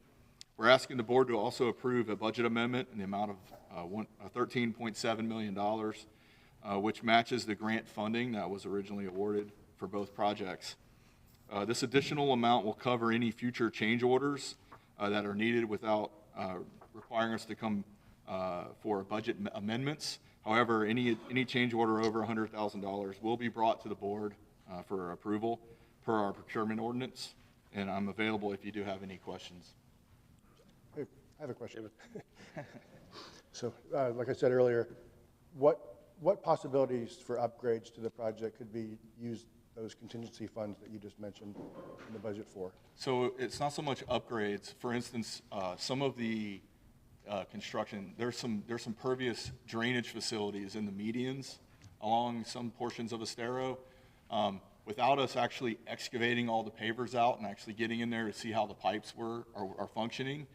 We're asking the board to also approve a budget amendment in the amount of $13.7 million, which matches the grant funding that was originally awarded for both projects. This additional amount will cover any future change orders that are needed without requiring us to come for budget amendments. However, any change order over $100,000 will be brought to the board for approval per our procurement ordinance, and I'm available if you do have any questions. Hey, I have a question. So, like I said earlier, what possibilities for upgrades to the project could be used, those contingency funds that you just mentioned in the budget for? So it's not so much upgrades. For instance, some of the construction, there's some pervious drainage facilities in the medians along some portions of Estero. without us actually excavating all the pavers out and actually getting in there to see how the pipes are functioning,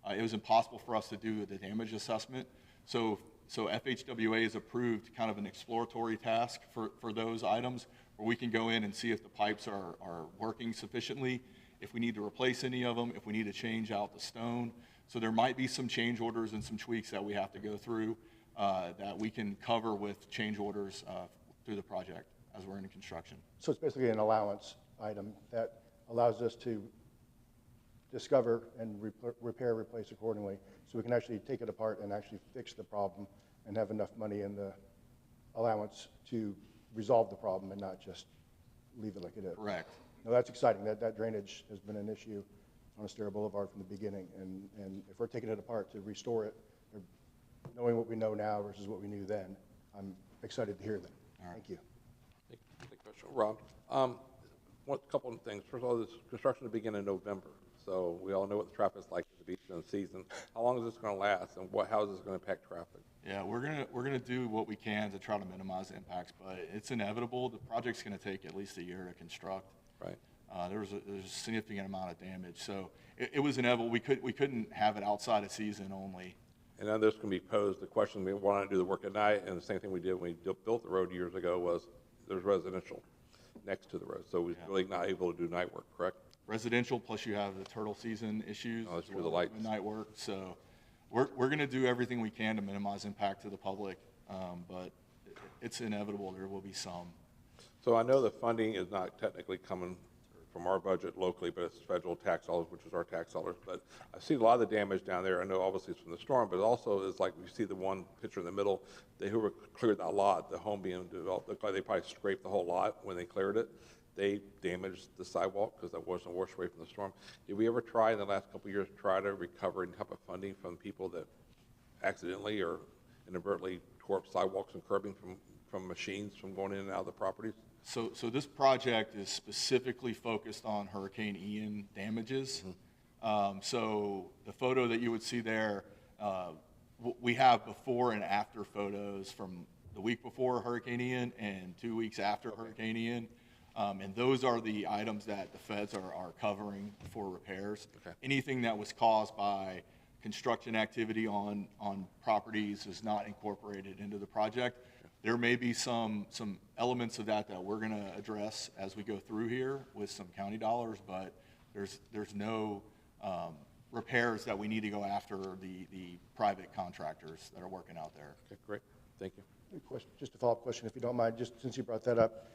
it was impossible for us to do the damage assessment. So FHWA has approved kind of an exploratory task for those items where we can go in and see if the pipes are working sufficiently, if we need to replace any of them, if we need to change out the stone. So there might be some change orders and some tweaks that we have to go through that we can cover with change orders through the project as we're in construction. So it's basically an allowance item that allows us to discover and repair, replace accordingly, so we can actually take it apart and actually fix the problem and have enough money in the allowance to resolve the problem and not just leave it like it is. Correct. No, that's exciting. That drainage has been an issue on Estero Boulevard from the beginning, and if we're taking it apart to restore it, knowing what we know now versus what we knew then, I'm excited to hear that. Thank you. Thank you, Commissioner. Rob, a couple of things. First of all, this construction will begin in November, so we all know what the traffic's like at the beach in the season. How long is this going to last, and how is this going to impact traffic? Yeah, we're gonna do what we can to try to minimize the impacts, but it's inevitable. The project's gonna take at least a year to construct. Right. There's a significant amount of damage, so it was inevitable. We couldn't have it outside of season only. And then there's going to be posed the question, we want to do the work at night, and the same thing we did when we built the road years ago was there's residential next to the road, so we're really not able to do night work, correct? Residential, plus you have the turtle season issues. Oh, that's as true, well the lights. with night work, so we're going to do everything we can to minimize impact to the public, but it's inevitable there will be some. So I know the funding is not technically coming from our budget locally, but it's federal tax dollars, which is our tax dollars. But I see a lot of the damage down there. I know obviously it's from the storm, but also it's like we see the one picture in the middle. Whoever cleared that lot, the home being developed, looked like they probably scraped the whole lot when they cleared it. They damaged the sidewalk because that wasn't washed away from the storm. Did we ever try in the last couple of years try to recover any type of funding from people that accidentally or inadvertently tore up sidewalks and curbing from machines from going in and out of the properties? So this project is specifically focused on Hurricane Ian damages. So the photo that you would see there, we have before and after photos from the week before Hurricane Ian and 2 weeks after Hurricane Ian. And those are the items that the feds are covering for repairs. Okay. Anything that was caused by construction activity on properties is not incorporated into the project. There may be some elements of that we're going to address as we go through here with some county dollars, but there's no repairs that we need to go after the private contractors that are working out there. Okay, great. Thank you. Just a follow-up question, if you don't mind, just since you brought that up.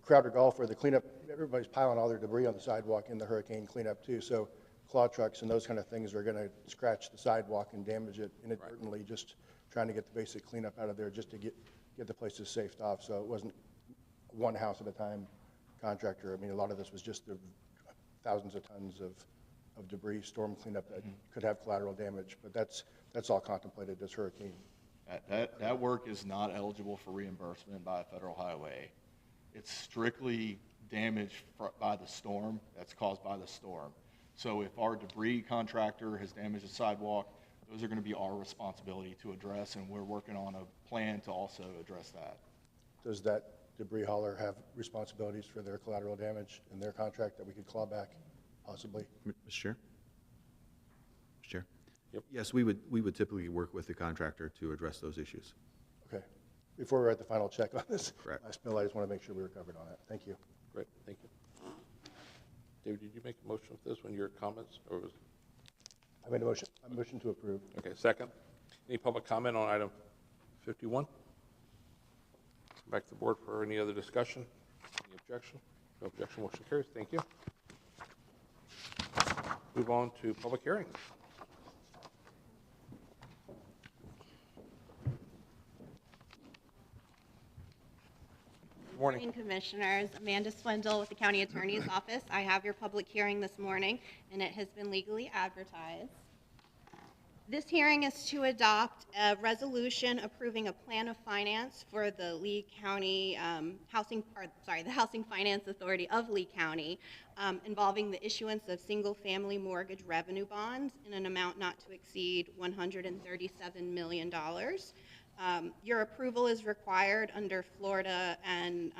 Crowder Golf, where the cleanup, everybody's piling all their debris on the sidewalk in the hurricane cleanup too, so claw trucks and those kind of things are going to scratch the sidewalk and damage it inadvertently, just trying to get the basic cleanup out of there just to get the places safed off. So it wasn't one house at a time contractor. I mean, a lot of this was just the thousands of tons of debris, storm cleanup that could have collateral damage, but that's all contemplated this hurricane. That work is not eligible for reimbursement by a federal highway. It's strictly damage by the storm that's caused by the storm. So if our debris contractor has damaged the sidewalk, those are going to be our responsibility to address, and we're working on a plan to also address that. Does that debris hauler have responsibilities for their collateral damage in their contract that we could claw back, possibly? Mr. Chair? Mr. Chair? Yep. Yes, we would typically work with the contractor to address those issues. Okay. Before we're at the final check on this Correct. last bill, I just want to make sure we were covered on that. Thank you. Great, thank you. David, did you make a motion with this one, your comments, or was? I made a motion. A motion to approve. Okay, second. Any public comment on item 51? Back to the board for any other discussion. Any objection? No objection, motion carries. Thank you. Move on to public hearings. Morning. Commissioners. Amanda Swindle with the County Attorney's Office. I have your public hearing this morning, and it has been legally advertised. This hearing is to adopt a resolution approving a plan of finance for the Lee County the Housing Finance Authority of Lee County, involving the issuance of single-family mortgage revenue bonds in an amount not to exceed $137 million. Your approval is required under Florida and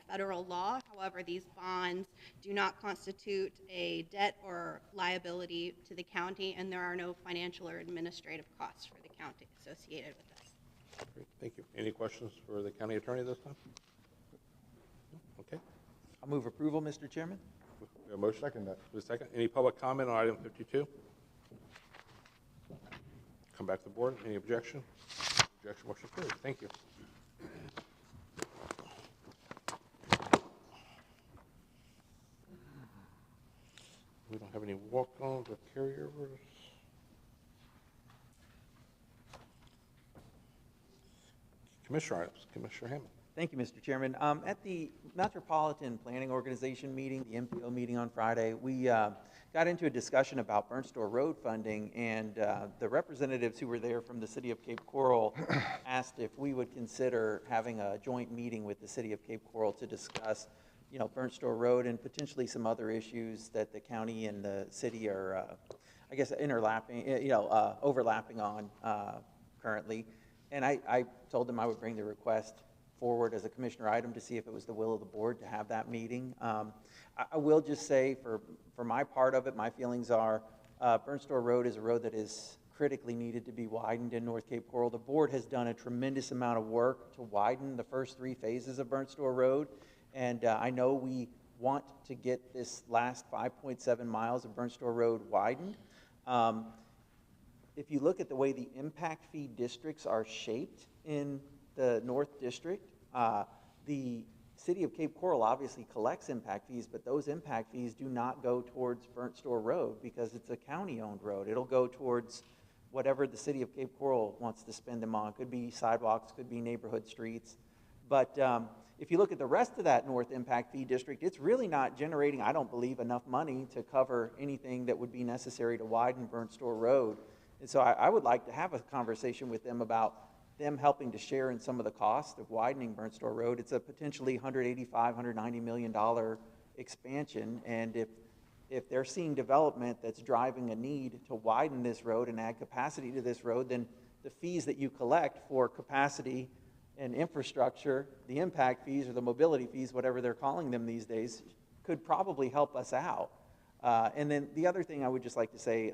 federal law. However, these bonds do not constitute a debt or liability to the county, and there are no financial or administrative costs for the county associated with this. Great, thank you. Any questions for the county attorney this time? No? Okay. I'll move approval, Mr. Chairman. We have a motion? Second that. For a second. Any public comment on item 52? Come back to the board. Any objection? Objection, motion carries. Thank you. We don't have any walk-ons or carryovers. Commissioner items. Commissioner Hammond. Thank you, Mr. Chairman. At the Metropolitan Planning Organization meeting, the MPO meeting on Friday, we got into a discussion about Burnt Store Road funding, and the representatives who were there from the city of Cape Coral asked if we would consider having a joint meeting with the city of Cape Coral to discuss, Burnt Store Road and potentially some other issues that the county and the city are, I guess, overlapping on currently. And I told them I would bring the request forward as a commissioner item to see if it was the will of the board to have that meeting. I will just say for my part of it, my feelings are Burnt Store Road is a road that is critically needed to be widened in North Cape Coral. The board has done a tremendous amount of work to widen the first 3 phases of Burnt Store Road, and I know we want to get this last 5.7 miles of Burnt Store Road widened. If you look at the way the impact fee districts are shaped in the North District, the city of Cape Coral obviously collects impact fees, but those impact fees do not go towards Burnt Store Road because it's a county-owned road. It'll go towards whatever the city of Cape Coral wants to spend them on. Could be sidewalks, could be neighborhood streets. But if you look at the rest of that North Impact Fee District, it's really not generating, I don't believe, enough money to cover anything that would be necessary to widen Burnt Store Road. And so I would like to have a conversation with them about them helping to share in some of the cost of widening Burnt Store Road. It's a potentially $185, $190 million expansion, and if they're seeing development that's driving a need to widen this road and add capacity to this road, then the fees that you collect for capacity and infrastructure, the impact fees or the mobility fees, whatever they're calling them these days, could probably help us out. And then the other thing I would just like to say,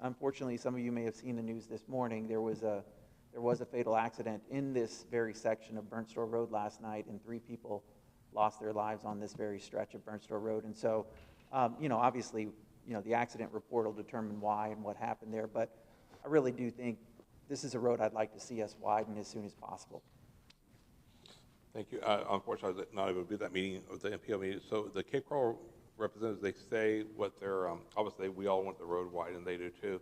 unfortunately, some of you may have seen the news this morning. There was a fatal accident in this very section of Burnt Store Road last night, and 3 people lost their lives on this very stretch of Burnt Store Road. And so, obviously, the accident report will determine why and what happened there, but I really do think this is a road I'd like to see us widen as soon as possible. Thank you. Unfortunately, I was not able to be at that meeting, the MPO meeting. So the Cape Coral representatives, they say what they're, obviously we all want the road wide, and they do too.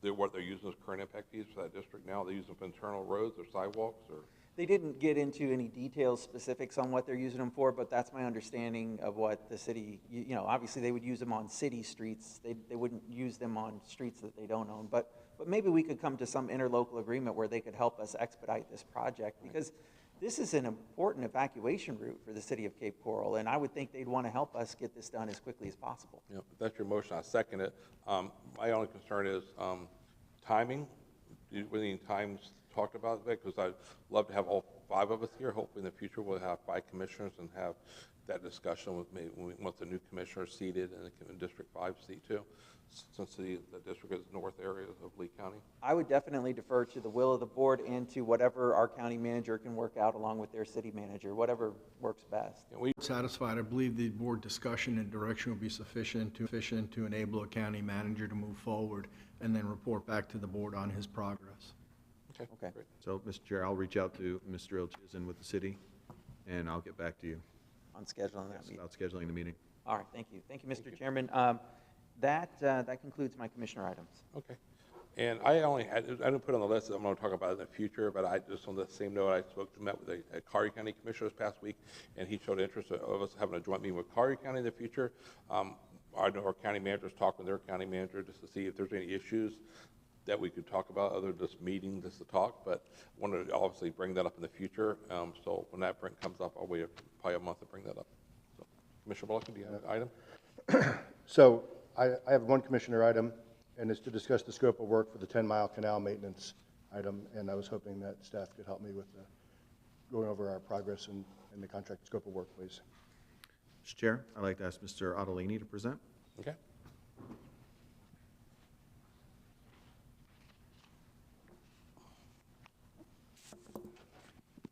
What they're using as current impact fees for that district now, they're using for internal roads or sidewalks, or? They didn't get into any details, specifics on what they're using them for, but that's my understanding of what the city, obviously they would use them on city streets. They wouldn't use them on streets that they don't own. But maybe we could come to some interlocal agreement where they could help us expedite this project, because this is an important evacuation route for the city of Cape Coral, and I would think they'd want to help us get this done as quickly as possible. Yeah, if that's your motion, I second it. My only concern is timing. Any times talked about that? Because I'd love to have all 5 of us here. Hopefully in the future we'll have 5 commissioners and have that discussion with maybe once the new commissioner is seated and District 5 seat too, since the district is north area of Lee County. I would definitely defer to the will of the board and to whatever our county manager can work out along with their city manager, whatever works best. Satisfied, I believe the board discussion and direction will be sufficient to enable a county manager to move forward and then report back to the board on his progress. Okay. Great. So, Mr. Chair, I'll reach out to Mr. Ilchizen with the city, and I'll get back to you. On scheduling that meeting. About scheduling the meeting. All right, thank you. Thank you, Mr. Chairman. That concludes my commissioner items. Okay. And I didn't put on the list, I'm going to talk about it in the future, but I just on the same note, met with a Collier County commissioner this past week, and he showed interest of us having a joint meeting with Collier County in the future. I know our county managers talk with their county manager just to see if there's any issues that we could talk about other than just meeting just to talk, but I wanted to obviously bring that up in the future. So when that comes up, I'll wait probably a month to bring that up. So, Commissioner Bullock, do you have an item? So I have one commissioner item, and it's to discuss the scope of work for the 10-mile canal maintenance. item, and I was hoping that staff could help me with going over our progress and the contract scope of work, please. Mr. Chair, I'd like to ask Mr. Ottolini to present. Okay.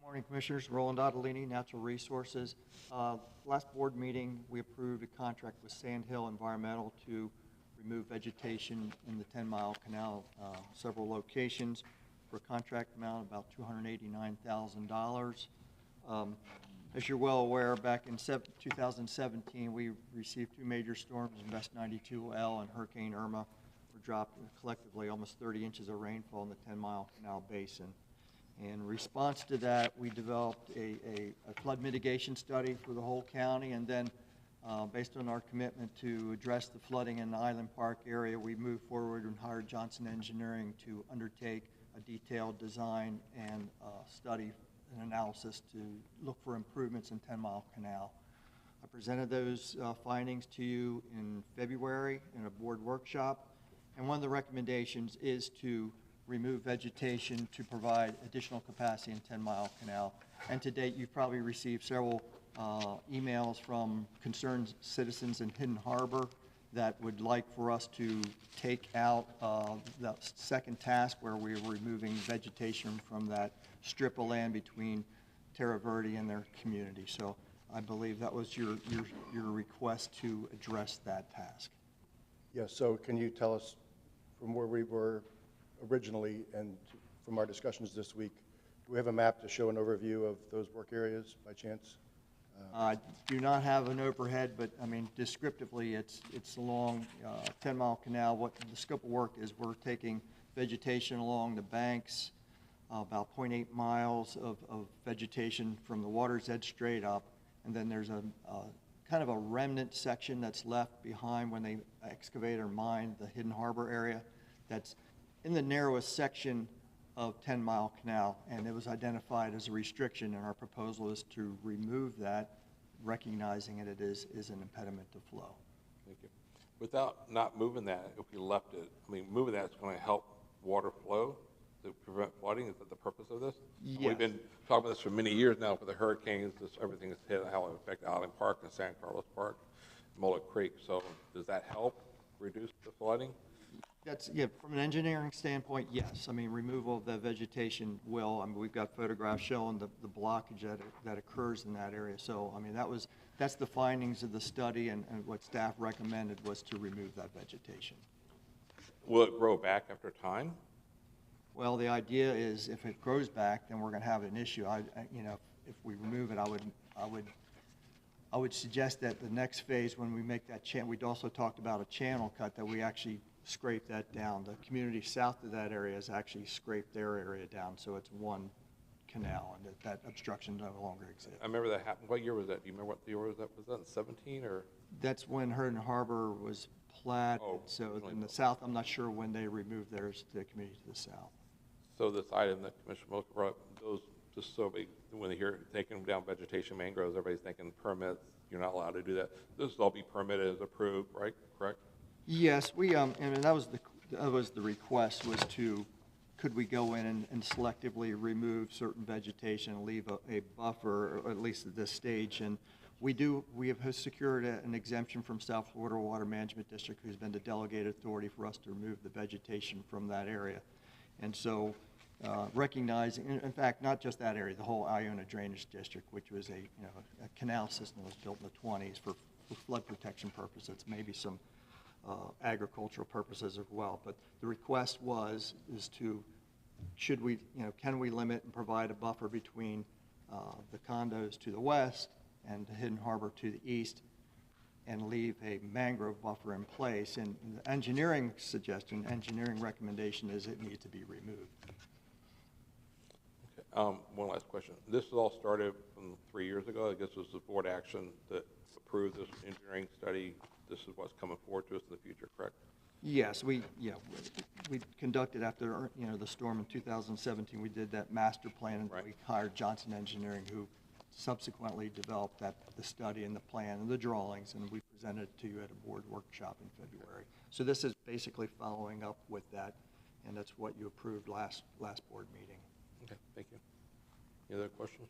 Morning, Commissioners. Roland Ottolini, Natural Resources. Last board meeting, we approved a contract with Sand Hill Environmental to remove vegetation in the 10-mile canal, several locations, for a contract amount of about $289,000. As you're well aware, back in 2017, we received two major storms, Invest 92L and Hurricane Irma, were dropped collectively almost 30 inches of rainfall in the 10-mile canal basin. In response to that, we developed a flood mitigation study for the whole county, and then based on our commitment to address the flooding in the Island Park area, we moved forward and hired Johnson Engineering to undertake a detailed design and study and analysis to look for improvements in 10-mile canal. I presented those findings to you in February in a board workshop, and one of the recommendations is to remove vegetation to provide additional capacity in 10-mile canal. And to date, you've probably received several emails from concerned citizens in Hidden Harbor that would like for us to take out the second task where we're removing vegetation from that strip of land between Terra Verde and their community. So I believe that was your request to address that task. Yes, so can you tell us from where we were originally and from our discussions this week, do we have a map to show an overview of those work areas by chance? I do not have an overhead, but I mean, descriptively, it's along 10-mile canal. What the scope of work is, we're taking vegetation along the banks, about 0.8 miles of vegetation from the water's edge straight up, and then there's a kind of a remnant section that's left behind when they excavate or mine the Hidden Harbor area that's in the narrowest section of 10-mile canal, and it was identified as a restriction, and our proposal is to remove that, recognizing it is an impediment to flow. Thank you. Without not moving that, if we left it, I mean, moving that is going to help water flow to prevent flooding. Is that the purpose of this? Yes. We've been talking about this for many years now for the hurricanes, everything has hit, how it affected Island Park and San Carlos Park, Mullet Creek. So does that help reduce the flooding? That's, yeah, from an engineering standpoint, yes. I mean, removal of the vegetation will. I mean, we've got photographs showing the blockage that occurs in that area. So, I mean, that's the findings of the study, and what staff recommended was to remove that vegetation. Will it grow back after time? Well, the idea is if it grows back, then we're going to have an issue. You know, if we remove it, I would suggest that the next phase, when we make that channel, we'd also talked about a channel cut, that we actually scrape that down. The community south of that area has actually scraped their area down, so it's one canal, and that obstruction no longer exists. I remember that happened. What year was that? Do you remember what year was that? Was that in 17 or? That's when Hidden Harbor was platted. Oh, So in the south, I'm not sure when they removed theirs to the community to the south. So this item that Commissioner Moak brought up, those, just so when they hear taking down vegetation, mangroves, everybody's thinking permits, you're not allowed to do that. This will all be permitted as approved, right? Correct? Yes, we, and that was the request, was to, could we go in and selectively remove certain vegetation and leave a buffer, or at least at this stage. And we have secured an exemption from South Florida Water Management District, who's been the delegated authority for us to remove the vegetation from that area. And so recognizing, in fact, not just that area, the whole Iona Drainage District, which was a canal system that was built in the 20s for flood protection purposes, maybe some agricultural purposes as well. But the request is to, should we, can we limit and provide a buffer between the condos to the west and the Hidden Harbor to the east, and leave a mangrove buffer in place? And the engineering recommendation is it needs to be removed. Okay. One last question. This all started from 3 years ago. I guess it was the board action that approved this engineering study. This is what's coming forward to us in the future, correct? Yes, we conducted after the storm in 2017. We did that master plan, and we hired Johnson Engineering, who subsequently developed the study and the plan and the drawings, and we presented it to you at a board workshop in February. So this is basically following up with that and that's what you approved last board meeting. Okay, thank you. Any other questions?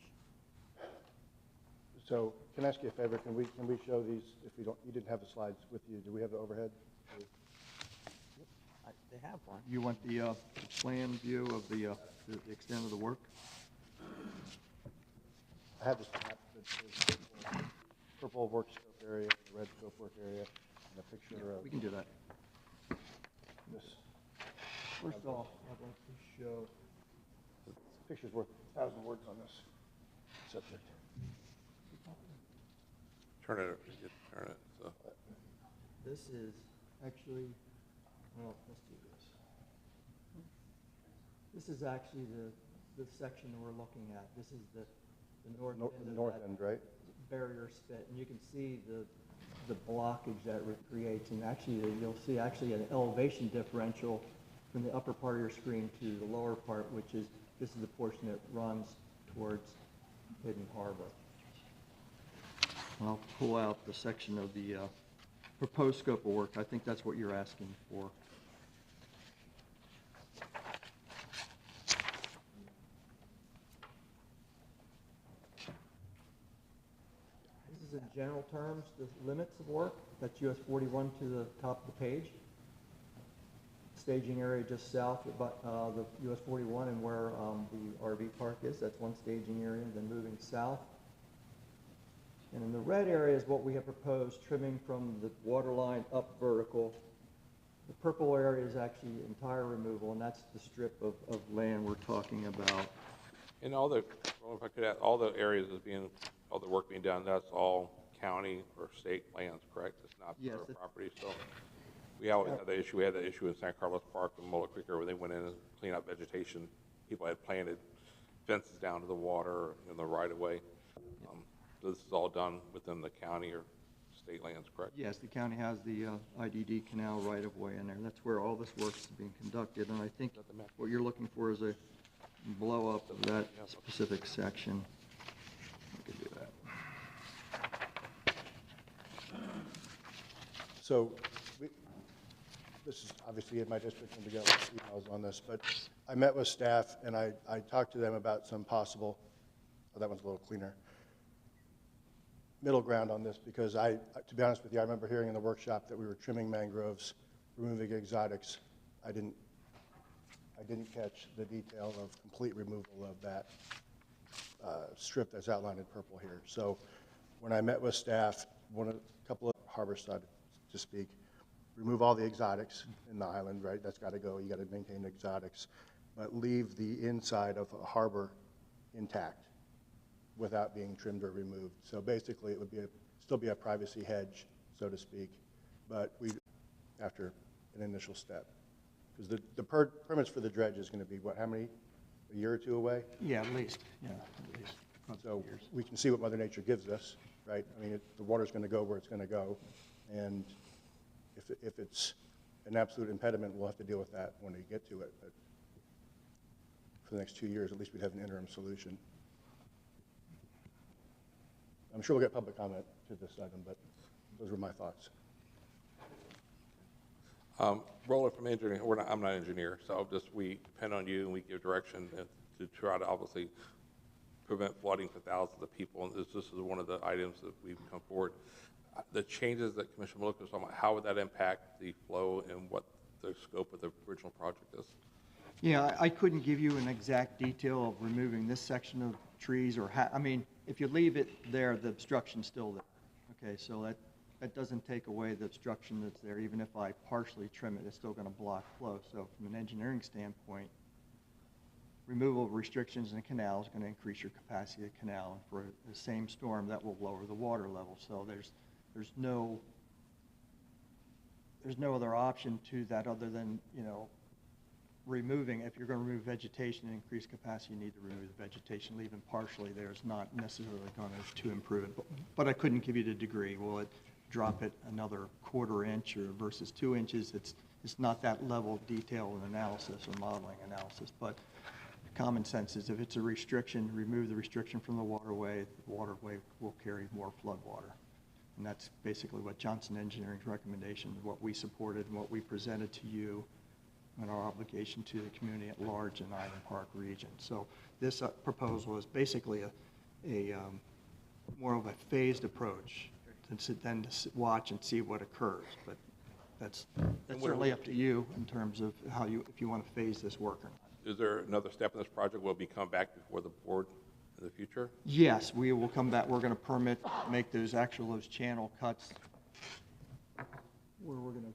So can I ask you a favor? Can we show these, if you didn't have the slides with you, do we have the overhead? They have one. You want the plan view of the extent of the work? I have this map that shows purple work scope area, the red scope work area, and a picture of We can do that. this. First off, I'd like to show, This picture's worth 1,000 words on this subject. Turn it, turn it, so. this is actually, well, let's do this. This is actually the section we're looking at. This is the north end of North that end, right? barrier spit, and you can see the blockage that it creates, and actually you'll see actually an elevation differential from the upper part of your screen to the lower part, which is, this is the portion that runs towards Hidden Harbor. And I'll pull out the section of the proposed scope of work. I think that's what you're asking for. This is in general terms, the limits of work. That's US 41 to the top of the page. Staging area just south of the US 41 and where the RV park is. That's one staging area. Then moving south. And in the red area is what we have proposed, trimming from the water line up vertical. The purple area is actually entire removal, and that's the strip of land we're talking about. And all the, well, if I could add, all the areas of being, all the work being done, that's all county or state lands, correct? It's not Yes, borough property, so. We always had the issue, we had the issue in San Carlos Park and Mullet Creek where they went in and cleaned up vegetation. People had planted fences down to the water in the right of way. This is all done within the county or state lands, correct? Yes, the county has the IDD canal right-of-way in there. That's where all this work is being conducted, and I think what you're looking for is a blow-up of that specific section. We can do that. So this is obviously in my district, and we got emails on this, but I met with staff and I talked to them about some possible, oh, that one's a little cleaner, middle ground on this, because to be honest with you, I remember hearing in the workshop that we were trimming mangroves, removing exotics. I didn't catch the detail of complete removal of that strip that's outlined in purple here. So when I met with staff, a couple of harbor side to speak, remove all the exotics in the island, right? That's got to go. You got to maintain exotics, but leave the inside of a harbor intact without being trimmed or removed. So basically, it would still be a privacy hedge, so to speak, but after an initial step. Because the permits for the dredge is going to be, what, how many, a year or two away? Yeah, at least, at least. So we can see what Mother Nature gives us, right? I mean, the water's going to go where it's going to go, and if it's an absolute impediment, we'll have to deal with that when we get to it. But for the next 2 years, at least we'd have an interim solution. I'm sure we'll get public comment to this item, but those were my thoughts. Roland from engineering, I'm not an engineer, so we depend on you and we give direction to try to obviously prevent flooding for thousands of people. And this is one of the items that we've come forward. The changes that Commissioner Maloka was talking about, how would that impact the flow and what the scope of the original project is? Yeah, I couldn't give you an exact detail of removing this section of trees or I mean, if you leave it there, the obstruction's still there. Okay, so that doesn't take away the obstruction that's there. Even if I partially trim it, it's still going to block flow. So from an engineering standpoint, removal of restrictions in the canal is going to increase your capacity of the canal. And for the same storm, that will lower the water level. So there's no other option to that other than, removing. If you're going to remove vegetation and increase capacity, you need to remove the vegetation. Leaving partially there is not necessarily going to improve it. But I couldn't give you the degree. Will it drop it another quarter inch or versus 2 inches? It's not that level of detail and analysis or modeling analysis. But common sense is if it's a restriction, remove the restriction from the waterway will carry more flood water. And that's basically what Johnson Engineering's recommendation, what we supported and what we presented to you and our obligation to the community at large in Island Park region. So this proposal is basically a more of a phased approach than to watch and see what occurs. But that's certainly up to you in terms of how if you want to phase this work or not. Is there another step in this project? Will it be come back before the board in the future? Yes, we will come back. We're going to permit, make those channel cuts where we're going to,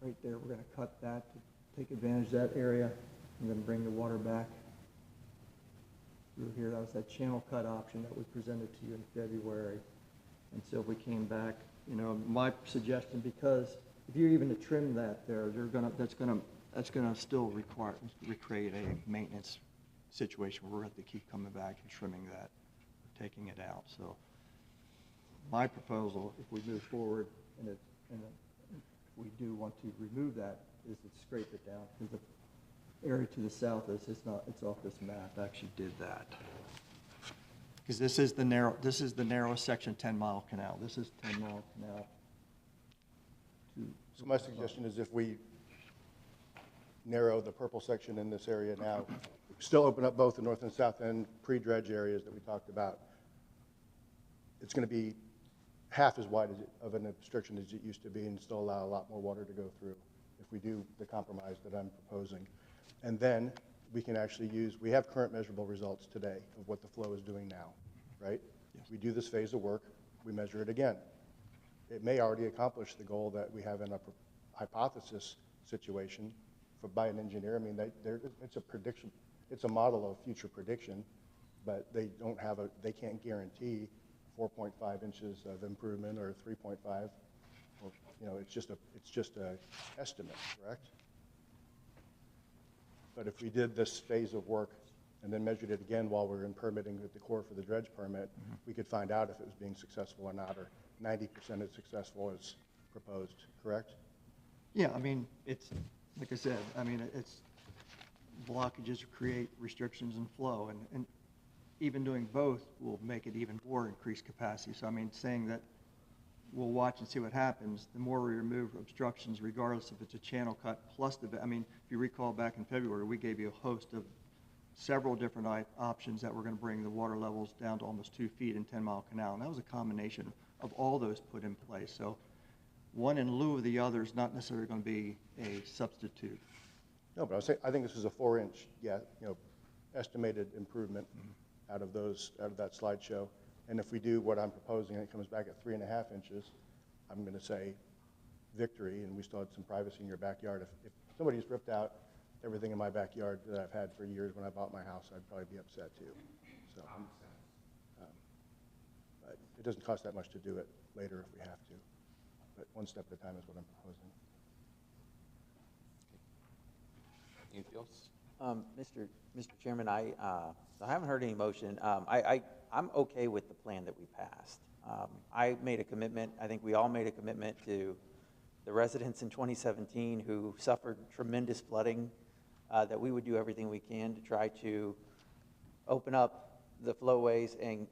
right there, we're going to cut that to take advantage of that area. I'm going to bring the water back through here. That was that channel cut option that we presented to you in February. And so if we came back, my suggestion, because if you're even to trim that there, that's gonna still recreate a maintenance situation where we're going to have to keep coming back and trimming that, taking it out. So my proposal, if we move forward and if we do want to remove that, is to scrape it down, because the area to the south it's off this map. I actually did that. Because this is the narrowest section, 10-mile canal. This is 10-mile canal. So my suggestion is if we narrow the purple section in this area now, still open up both the north and south end pre-dredge areas that we talked about, it's going to be half as wide of an obstruction as it used to be and still allow a lot more water to go through if we do the compromise that I'm proposing. And then we can actually we have current measurable results today of what the flow is doing now, right? Yes. We do this phase of work, we measure it again. It may already accomplish the goal that we have in a hypothesis situation by an engineer. I mean, it's a prediction, it's a model of future prediction, but they can't guarantee 4.5 inches of improvement or 3.5. Or, it's just a estimate, correct? But if we did this phase of work and then measured it again while we're in permitting with the Corps for the dredge permit, we could find out if it was being successful or not, or 90% as successful as proposed, correct? Yeah, I mean, it's, like I said, it's blockages create restrictions in flow, and even doing both will make it even more increased capacity. So, saying that we'll watch and see what happens, the more we remove obstructions, regardless if it's a channel cut, plus if you recall back in February, we gave you a host of several different options that were going to bring the water levels down to almost 2 feet in 10-mile canal, and that was a combination of all those put in place. So one in lieu of the other is not necessarily going to be a substitute. No, but I think this is a 4-inch, estimated improvement out of that slideshow. And if we do what I'm proposing and it comes back at 3.5 inches, I'm going to say victory, and we still had some privacy in your backyard. If somebody's ripped out everything in my backyard that I've had for years when I bought my house, I'd probably be upset too. So, but it doesn't cost that much to do it later if we have to. But one step at a time is what I'm proposing. Anything else? Mr. Chairman, I haven't heard any motion. I'm okay with the plan that we passed. I made a commitment, I think we all made a commitment to the residents in 2017 who suffered tremendous flooding, that we would do everything we can to try to open up the flowways and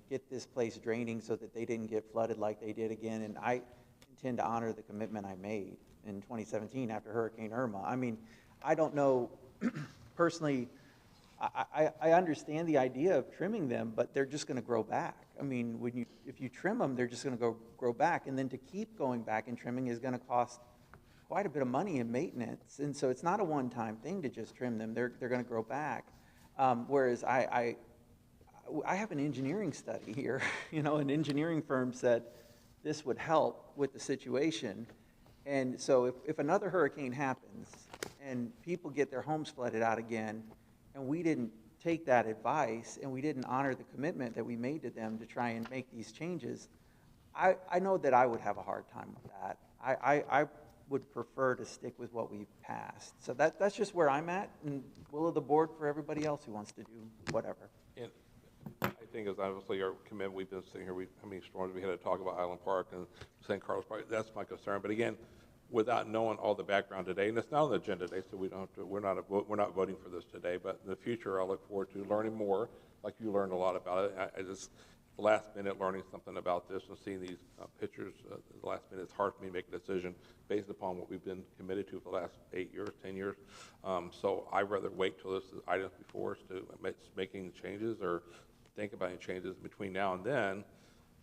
get this place draining so that they didn't get flooded like they did again. And I intend to honor the commitment I made in 2017 after Hurricane Irma. I don't know, personally, I understand the idea of trimming them, but they're just going to grow back. If you trim them, they're just going to grow back, and then to keep going back and trimming is going to cost quite a bit of money in maintenance. And so it's not a one-time thing to just trim them. They're going to grow back. Whereas I have an engineering study here. An engineering firm said this would help with the situation. And so if another hurricane happens and people get their homes flooded out again, and we didn't take that advice and we didn't honor the commitment that we made to them to try and make these changes, I know that I would have a hard time with that. I would prefer to stick with what we've passed. So that's just where I'm at, and will of the board for everybody else who wants to do whatever. And I think it's obviously our commitment. We've been sitting here, how many storms we had to talk about Island Park and St. Carlos Park. That's my concern. But again, without knowing all the background today, and it's not on the agenda today, so we're not voting for this today. But in the future, I look forward to learning more. Like you learned a lot about it. the last minute learning something about this and seeing these pictures, the last minute, it's hard for me to make a decision based upon what we've been committed to for the last 8 years, 10 years. So I'd rather wait till this is items before us to making changes or think about any changes between now and then.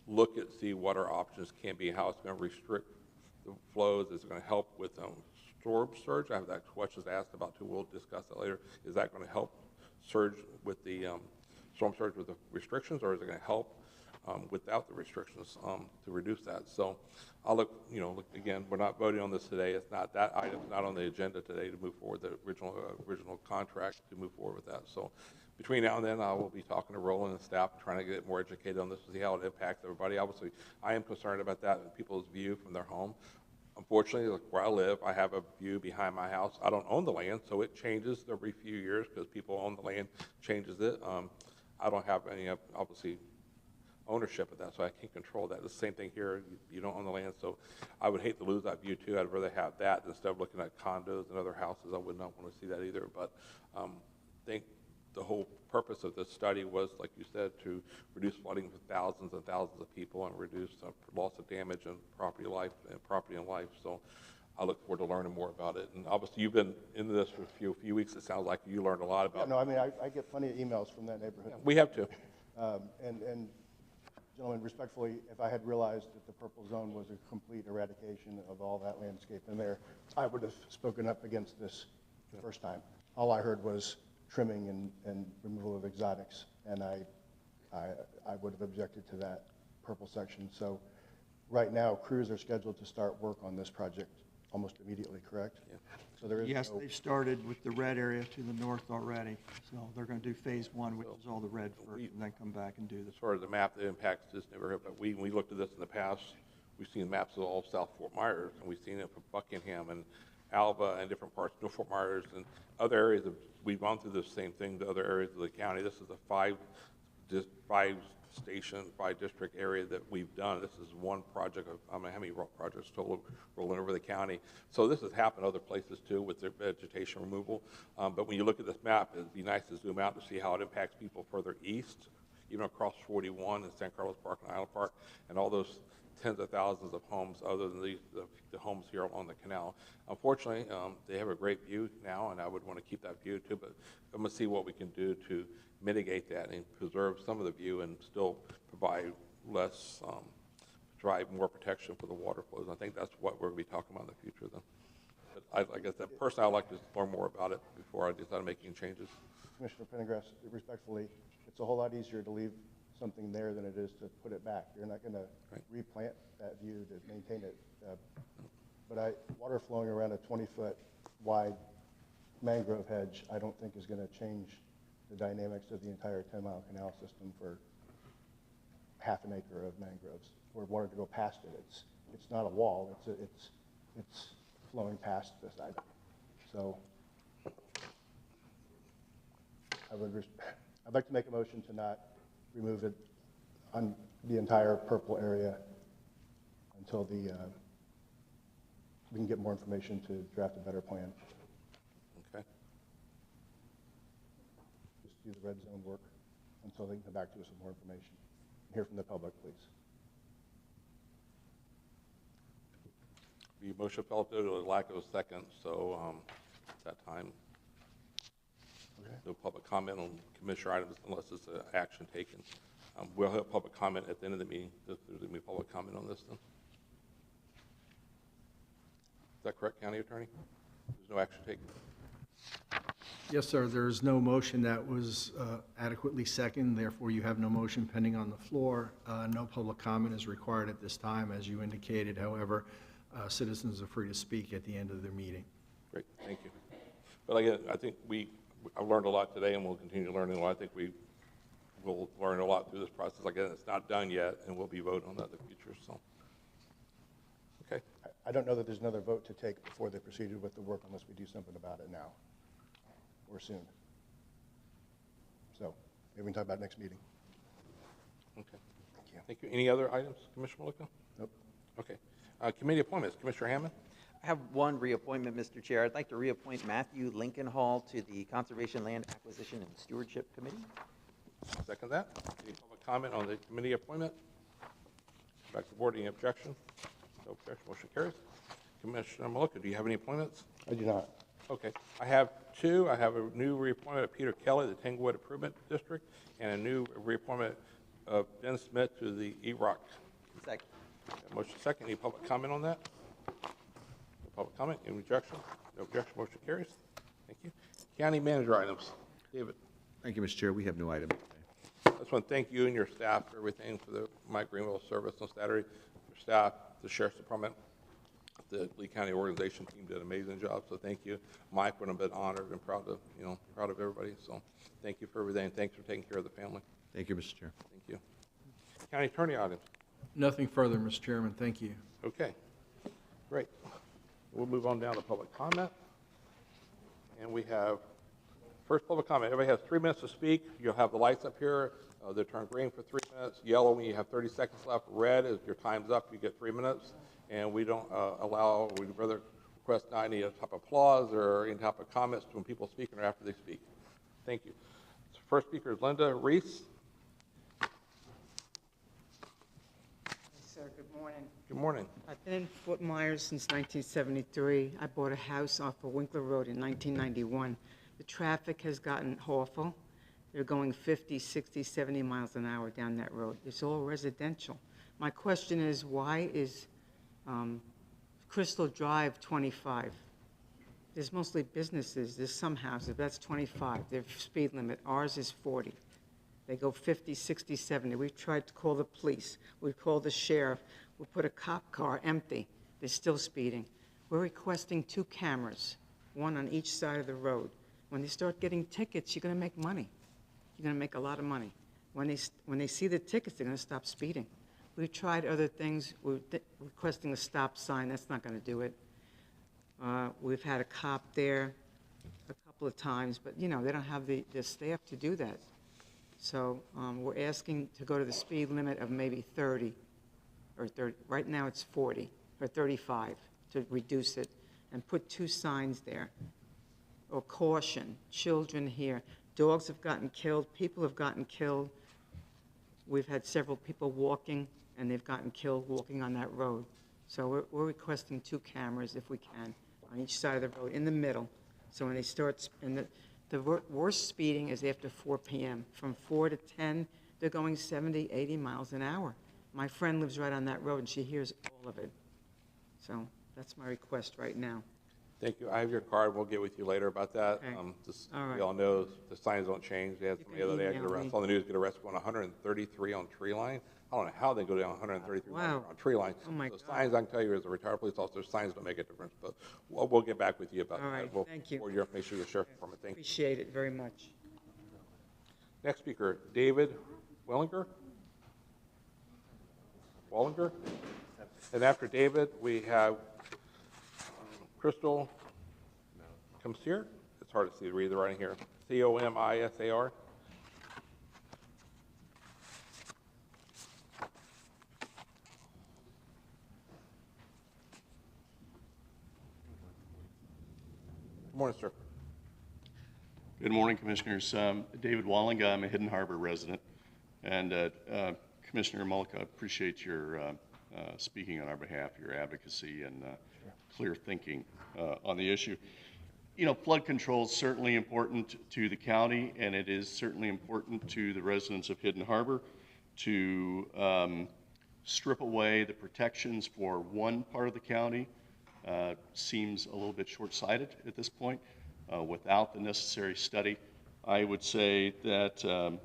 Look at, see what our options can be, how it's going to restrict the flows. Is it going to help with storm surge? I have that question asked about too. We'll discuss that later. Is that going to help surge with the storm surge with the restrictions, or is it going to help without the restrictions to reduce that? So I'll look, look again, we're not voting on this today. It's not, that item's not on the agenda today to move forward, the original contract to move forward with that. So between now and then, I will be talking to Roland and staff, trying to get more educated on this to see how it impacts everybody. Obviously, I am concerned about that and people's view from their home. Unfortunately, like where I live, I have a view behind my house. I don't own the land, so it changes every few years because people own the land, changes it. I don't have any, obviously, ownership of that, so I can't control that. The same thing here, you don't own the land, so I would hate to lose that view too. I'd rather have that instead of looking at condos and other houses. I would not want to see that either, but I think the whole purpose of this study was, like you said, to reduce flooding for thousands and thousands of people and reduce loss of damage and property and life. So I look forward to learning more about it. And obviously, you've been into this for a few weeks. It sounds like you learned a lot about it. No, I mean, I get plenty of emails from that neighborhood. We have to. And gentlemen, respectfully, if I had realized that the purple zone was a complete eradication of all that landscape in there, I would have spoken up against this the first time. All I heard was trimming and removal of exotics, and I would have objected to that purple section. So right now, crews are scheduled to start work on this project almost immediately, correct? Yeah. So there is Yes, no, they've started with the red area to the north already. So they're going to do phase one, which is all the red first, and then come back and do As far as the map that impacts this neighborhood, but when we looked at this in the past, we've seen maps of all of South Fort Myers, and we've seen it for Buckingham and Alva and different parts of North Fort Myers and other areas. We've gone through the same thing to other areas of the county. This is a five district area that we've done. This is one project of, I don't know how many projects total rolling over the county. So this has happened other places too with their vegetation removal. But when you look at this map, it'd be nice to zoom out to see how it impacts people further east, even across 41 and San Carlos Park and Island Park, and all those tens of thousands of homes other than the homes here along the canal. Unfortunately, they have a great view now, and I would want to keep that view too, but I'm going to see what we can do to mitigate that and preserve some of the view and still provide less, drive more protection for the water flows. I think that's what we're going to be talking about in the future then. But like I said, personally, I'd like to learn more about it before I decide making changes. Commissioner Pendergrass, respectfully, it's a whole lot easier to leave something there than it is to put it back. You're not going to replant that view to maintain it. But water flowing around a 20-foot wide mangrove hedge, I don't think is going to change the dynamics of the entire 10-mile canal system for half an acre of mangroves. We're wanting to go past it. It's not a wall. It's flowing past this item. So I'd like to make a motion to not remove it on the entire purple area until we can get more information to draft a better plan. Okay. Just do the red zone work until they can come back to us with more information. Hear from the public, please. The motion fell due to a lack of a second, so at that time, no public comment on commissioner items unless it's an action taken. We'll have public comment at the end of the meeting. If there's going to be public comment on this then. Is that correct, County Attorney? There's no action taken? Yes, sir. There is no motion that was adequately seconded. Therefore, you have no motion pending on the floor. No public comment is required at this time, as you indicated. However, citizens are free to speak at the end of their meeting. Great, thank you. But again, I think I've learned a lot today, and we'll continue learning a lot. I think we will learn a lot through this process. Again, it's not done yet, and we'll be voting on that in the future. So, okay. I don't know that there's another vote to take before they proceeded with the work unless we do something about it now or soon. So maybe we can talk about it next meeting. Okay. Thank you. Thank you. Any other items, Commissioner Malika? Nope. Okay. Committee appointments. Commissioner Hammond? I have one reappointment, Mr. Chair. I'd like to reappoint Matthew Lincoln Hall to the Conservation Land Acquisition and Stewardship Committee. Second that. Any public comment on the committee appointment? Back to the board, any objection? No objection, motion carries. Commissioner Malika, do you have any appointments? I do not. Okay, I have two. I have a new reappointment of Peter Kelly, the Tanglewood Improvement District, and a new reappointment of Ben Smith to the E-Rock. Second. Motion second. Any public comment on that? No public comment. Any objection? No objection. Motion carries. Thank you. County manager items. David. Thank you, Mr. Chair. We have no item today. I just want to thank you and your staff for everything, for the Mike Greenville service on Saturday. Your staff, the Sheriff's Department, the Lee County organization team did an amazing job, so thank you. Mike would have been honored and proud of, proud of everybody, so thank you for everything. Thanks for taking care of the family. Thank you, Mr. Chair. Thank you. County attorney items. Nothing further, Mr. Chairman. Thank you. Okay, great. We'll move on down to public comment. And we have first public comment. Everybody has 3 minutes to speak. You'll have the lights up here. They turn green for 3 minutes. Yellow when you have 30 seconds left. Red is your time's up. You get 3 minutes. And we don't we'd rather request not any type of applause or any type of comments when people speak or after they speak. Thank you. First speaker is Linda Reese. Sir, good morning. Good morning. I've been in Fort Myers since 1973. I bought a house off of Winkler Road in 1991. The traffic has gotten awful. They're going 50, 60, 70 miles an hour down that road. It's all residential. My question is, why is Crystal Drive 25? There's mostly businesses. There's some houses, but that's 25. Their speed limit. Ours is 40. They go 50, 60, 70. We've tried to call the police. We've called the sheriff. We put a cop car empty. They're still speeding. We're requesting 2 cameras, one on each side of the road. When they start getting tickets, you're going to make money. You're going to make a lot of money. When they see the tickets, they're going to stop speeding. We've tried other things. We're requesting a stop sign. That's not going to do it. We've had a cop there a couple of times, but, they don't have the staff to do that. So we're asking to go to the speed limit of maybe 30, or 30. Right now it's 40, or 35, to reduce it, and put 2 signs there. Or caution, children here. Dogs have gotten killed. People have gotten killed. We've had several people walking, and they've gotten killed walking on that road. So we're requesting 2 cameras, if we can, on each side of the road, in the middle. So when they start, and the worst speeding is after 4 p.m. From 4 to 10, they're going 70, 80 miles an hour. My friend lives right on that road, and she hears all of it. So that's my request right now. Thank you. I have your card. We'll get with you later about that. Okay. All right. We all know the signs don't change. We had somebody the other day get arrested on the news, get arrested on 133 on tree line. I don't know how they go down 133 Wow. on tree line. Oh, my So God. signs, I can tell you as a retired police officer, signs don't make a difference, but we'll get back with you about All that. right. We'll Thank you. forward your information to the Sheriff's Department. Thank you. Appreciate it very much. Next speaker, David Wallinger. Wallinger. And after David, we have Crystal Comsier. It's hard to see, read the writing here. Comisar. Good morning, sir. Good morning, Commissioners. David Wallinga, I'm a Hidden Harbor resident. And Commissioner Mullica, I appreciate your speaking on our behalf, your advocacy and clear thinking on the issue. Flood control is certainly important to the county, and it is certainly important to the residents of Hidden Harbor to strip away the protections for one part of the county. Seems a little bit short-sighted at this point. Without the necessary study, I would say that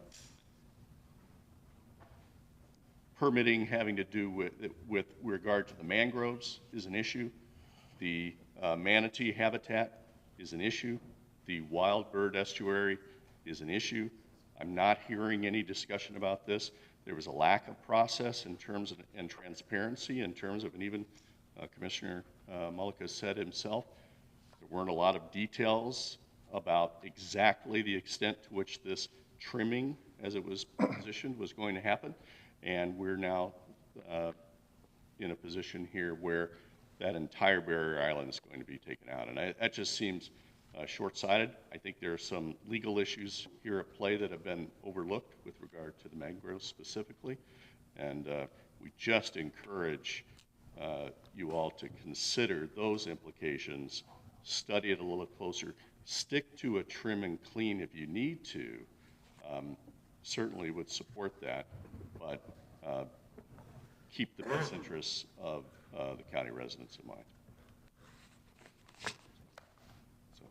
permitting having to do with regard to the mangroves is an issue. The manatee habitat is an issue. The wild bird estuary is an issue. I'm not hearing any discussion about this. There was a lack of process in terms of, and transparency in terms of, and even Commissioner Mullica said himself, there weren't a lot of details about exactly the extent to which this trimming, as it was positioned, was going to happen. And we're now in a position here where that entire barrier island is going to be taken out. And that just seems short-sighted. I think there are some legal issues here at play that have been overlooked with regard regard to the mangroves specifically. And we just encourage you all to consider those implications, study it a little closer, stick to a trim and clean if you need to. Certainly would support that, but keep the best interests of the county residents in mind. So,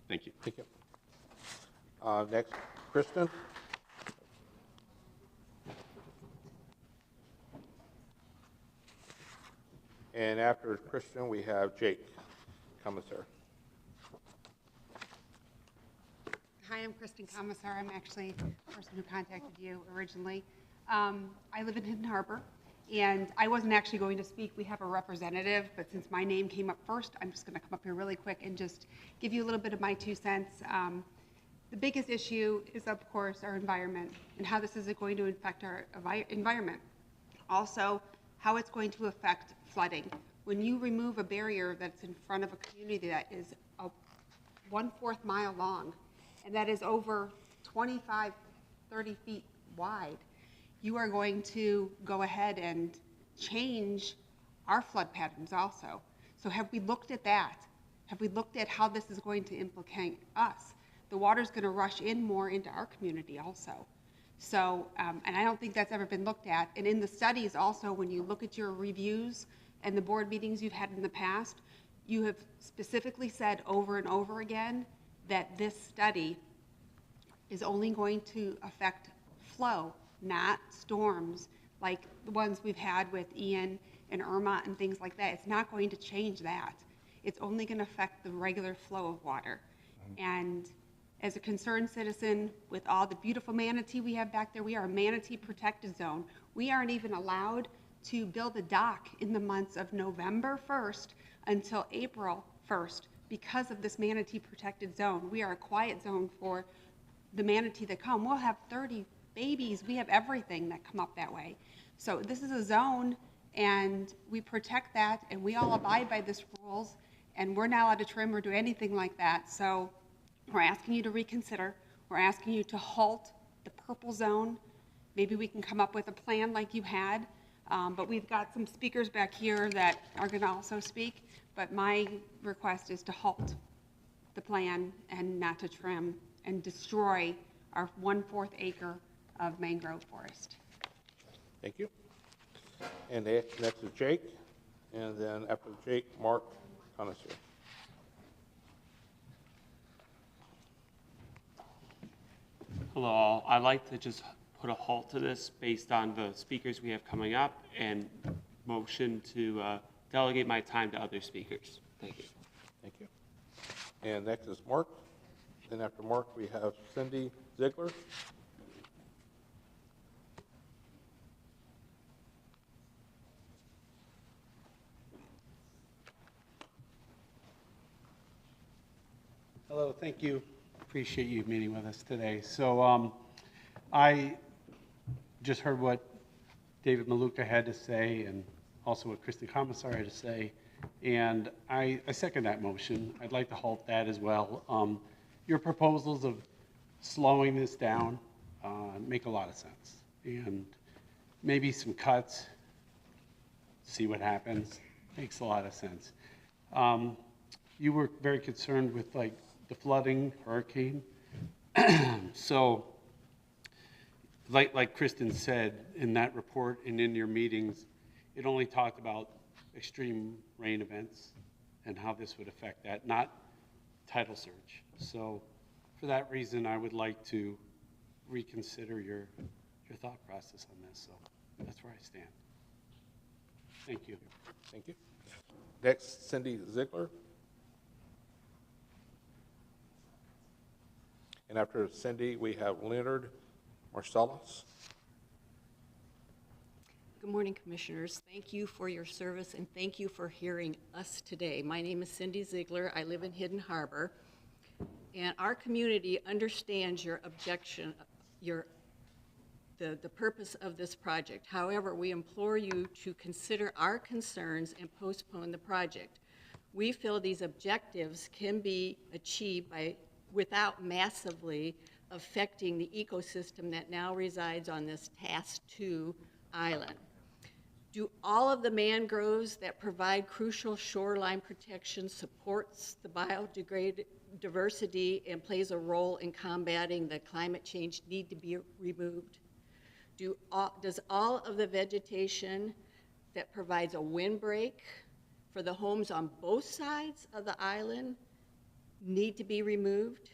thank you. Thank you. Next, Kristen. And after Kristen, we have Jake, Commissar. Hi, I'm Kristen Commissar. I'm actually the person who contacted you originally. I live in Hidden Harbor, and I wasn't actually going to speak. We have a representative, but since my name came up first, I'm just going to come up here really quick and just give you a little bit of my 2 cents. The biggest issue is, of course, our environment and how this is going to affect our environment. Also, how it's going to affect flooding. When you remove a barrier that's in front of a community that is a 1/4 mile long, and that is over 25, 30 feet wide, you are going to go ahead and change our flood patterns also. So have we looked at that? Have we looked at how this is going to implicate us? The water's going to rush in more into our community also. So, and I don't think that's ever been looked at. And in the studies also, when you look at your reviews and the board meetings you've had in the past, you have specifically said over and over again that this study is only going to affect flow, not storms like the ones we've had with Ian and Irma and things like that. It's not going to change that. It's only going to affect the regular flow of water. And as a concerned citizen, with all the beautiful manatee we have back there, we are a manatee protected zone. We aren't even allowed to build a dock in the months of November 1st until April 1st because of this manatee protected zone. We are a quiet zone for the manatee that come. We'll have 30 babies. We have everything that come up that way. So this is a zone, and we protect that, and we all abide by this rules, and we're not allowed to trim or do anything like that. So we're asking you to reconsider. We're asking you to halt the purple zone. Maybe we can come up with a plan like you had, but we've got some speakers back here that are going to also speak. But my request is to halt the plan and not to trim and destroy our 1/4 acre of mangrove forest. Thank you. And next is Jake, and then after Jake, Mark Connoisseur. Hello all. I'd like to just put a halt to this based on the speakers we have coming up and motion to delegate my time to other speakers. Thank you. Thank you. And next is Mark. Then after Mark, we have Cindy Ziegler. Hello, thank you. Appreciate you meeting with us today. So I just heard what David Maluka had to say and also what Kristen Commissar had to say, and I second that motion. I'd like to halt that as well. Your proposals of slowing this down make a lot of sense, and maybe some cuts, see what happens, makes a lot of sense. You were very concerned with like the flooding, hurricane. So, like Kristen said, in that report and in your meetings, it only talked about extreme rain events and how this would affect that, not tidal surge. So, for that reason, I would like to reconsider your thought process on this. So, that's where I stand. Thank you. Thank you. Next, Cindy Ziegler. And after Cindy, we have Leonard Marcellus. Good morning, Commissioners. Thank you for your service, and thank you for hearing us today. My name is Cindy Ziegler. I live in Hidden Harbor, and our community understands your objection, the purpose of this project. However, we implore you to consider our concerns and postpone the project. We feel these objectives can be achieved without massively affecting the ecosystem that now resides on this Task 2 island? Do all of the mangroves that provide crucial shoreline protection supports the biodiversity and plays a role in combating the climate change need to be removed? Does all of the vegetation that provides a windbreak for the homes on both sides of the island need to be removed?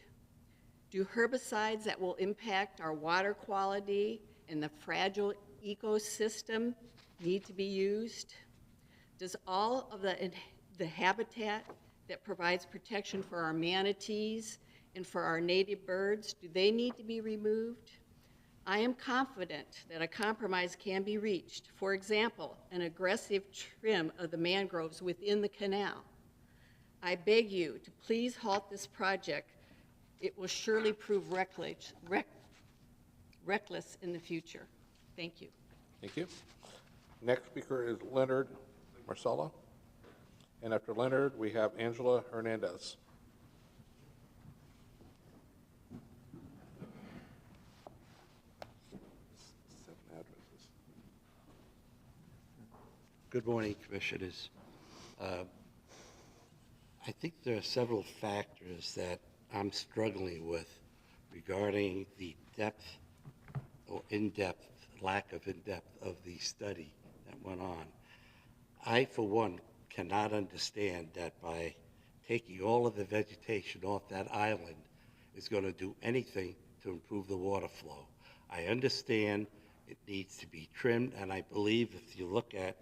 Do herbicides that will impact our water quality and the fragile ecosystem need to be used? Does all of the habitat that provides protection for our manatees and for our native birds, do they need to be removed? I am confident that a compromise can be reached. For example, an aggressive trim of the mangroves within the canal. I beg you to please halt this project. It will surely prove reckless in the future. Thank you. Thank you. Next speaker is Leonard Marcella. And after Leonard, we have Angela Hernandez. Good morning, Commissioners. I think there are several factors that I'm struggling with regarding the depth or in-depth, lack of in-depth of the study that went on. I, for one, cannot understand that by taking all of the vegetation off that island is going to do anything to improve the water flow. I understand it needs to be trimmed, and I believe if you look at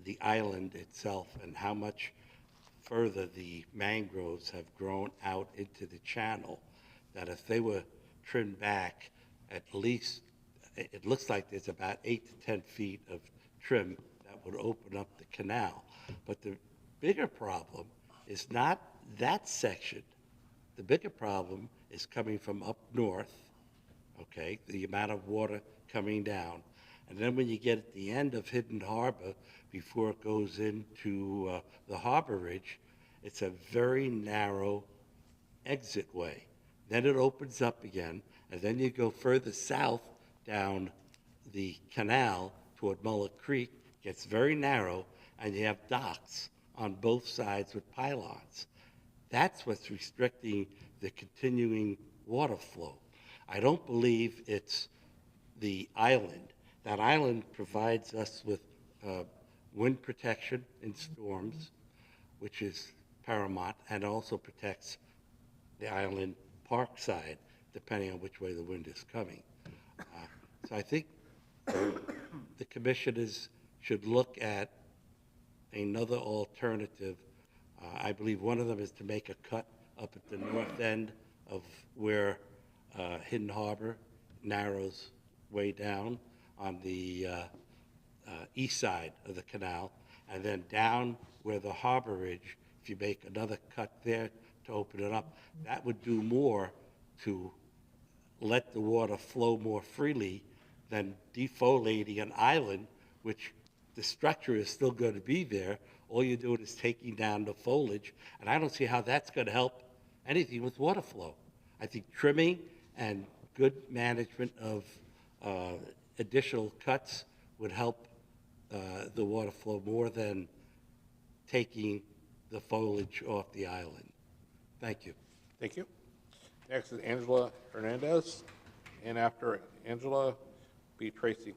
the island itself and how much further the mangroves have grown out into the channel, that if they were trimmed back, at least, it looks like there's about 8 to 10 feet of trim that would open up the canal. But the bigger problem is not that section. The bigger problem is coming from up north, okay, the amount of water coming down. And then when you get at the end of Hidden Harbor, before it goes into the Harbor Ridge, it's a very narrow exit way. Then it opens up again, and then you go further south down the canal toward Mullet Creek, gets very narrow, and you have docks on both sides with pylons. That's what's restricting the continuing water flow. I don't believe it's the island. That island provides us with wind protection in storms, which is paramount, and also protects the island park side, depending on which way the wind is coming. So I think the commissioners should look at another alternative. I believe one of them is to make a cut up at the north end of where Hidden Harbor narrows way down on the east side of the canal, and then down where the Harbor Ridge, if you make another cut there to open it up, that would do more to let the water flow more freely than defoliating an island, which the structure is still going to be there. All you're doing is taking down the foliage, and I don't see how that's going to help anything with water flow. I think trimming and good management of additional cuts would help the water flow more than taking the foliage off the island. Thank you. Thank you. Next is Angela Hernandez, and after Angela, B. Tracy.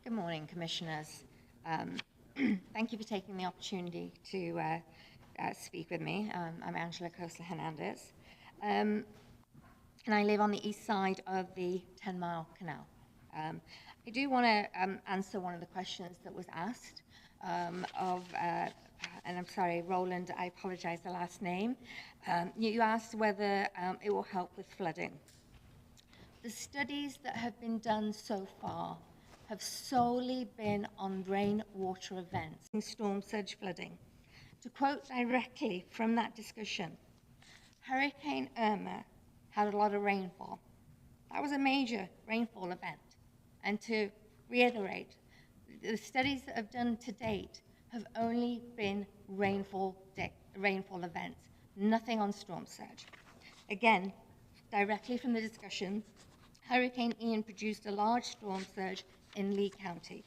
Good morning, Commissioners. Thank you for taking the opportunity to speak with me. I'm Angela Hernandez, and I live on the east side of the 10-mile canal. I do want to answer one of the questions that was asked and I'm sorry, Roland, I apologize, the last name. You asked whether it will help with flooding. The studies that have been done so far have solely been on rainwater events and storm surge flooding. To quote directly from that discussion, Hurricane Irma had a lot of rainfall. That was a major rainfall event. And to reiterate, the studies that have done to date have only been rainfall events, nothing on storm surge. Again, directly from the discussion, Hurricane Ian produced a large storm surge in Lee County.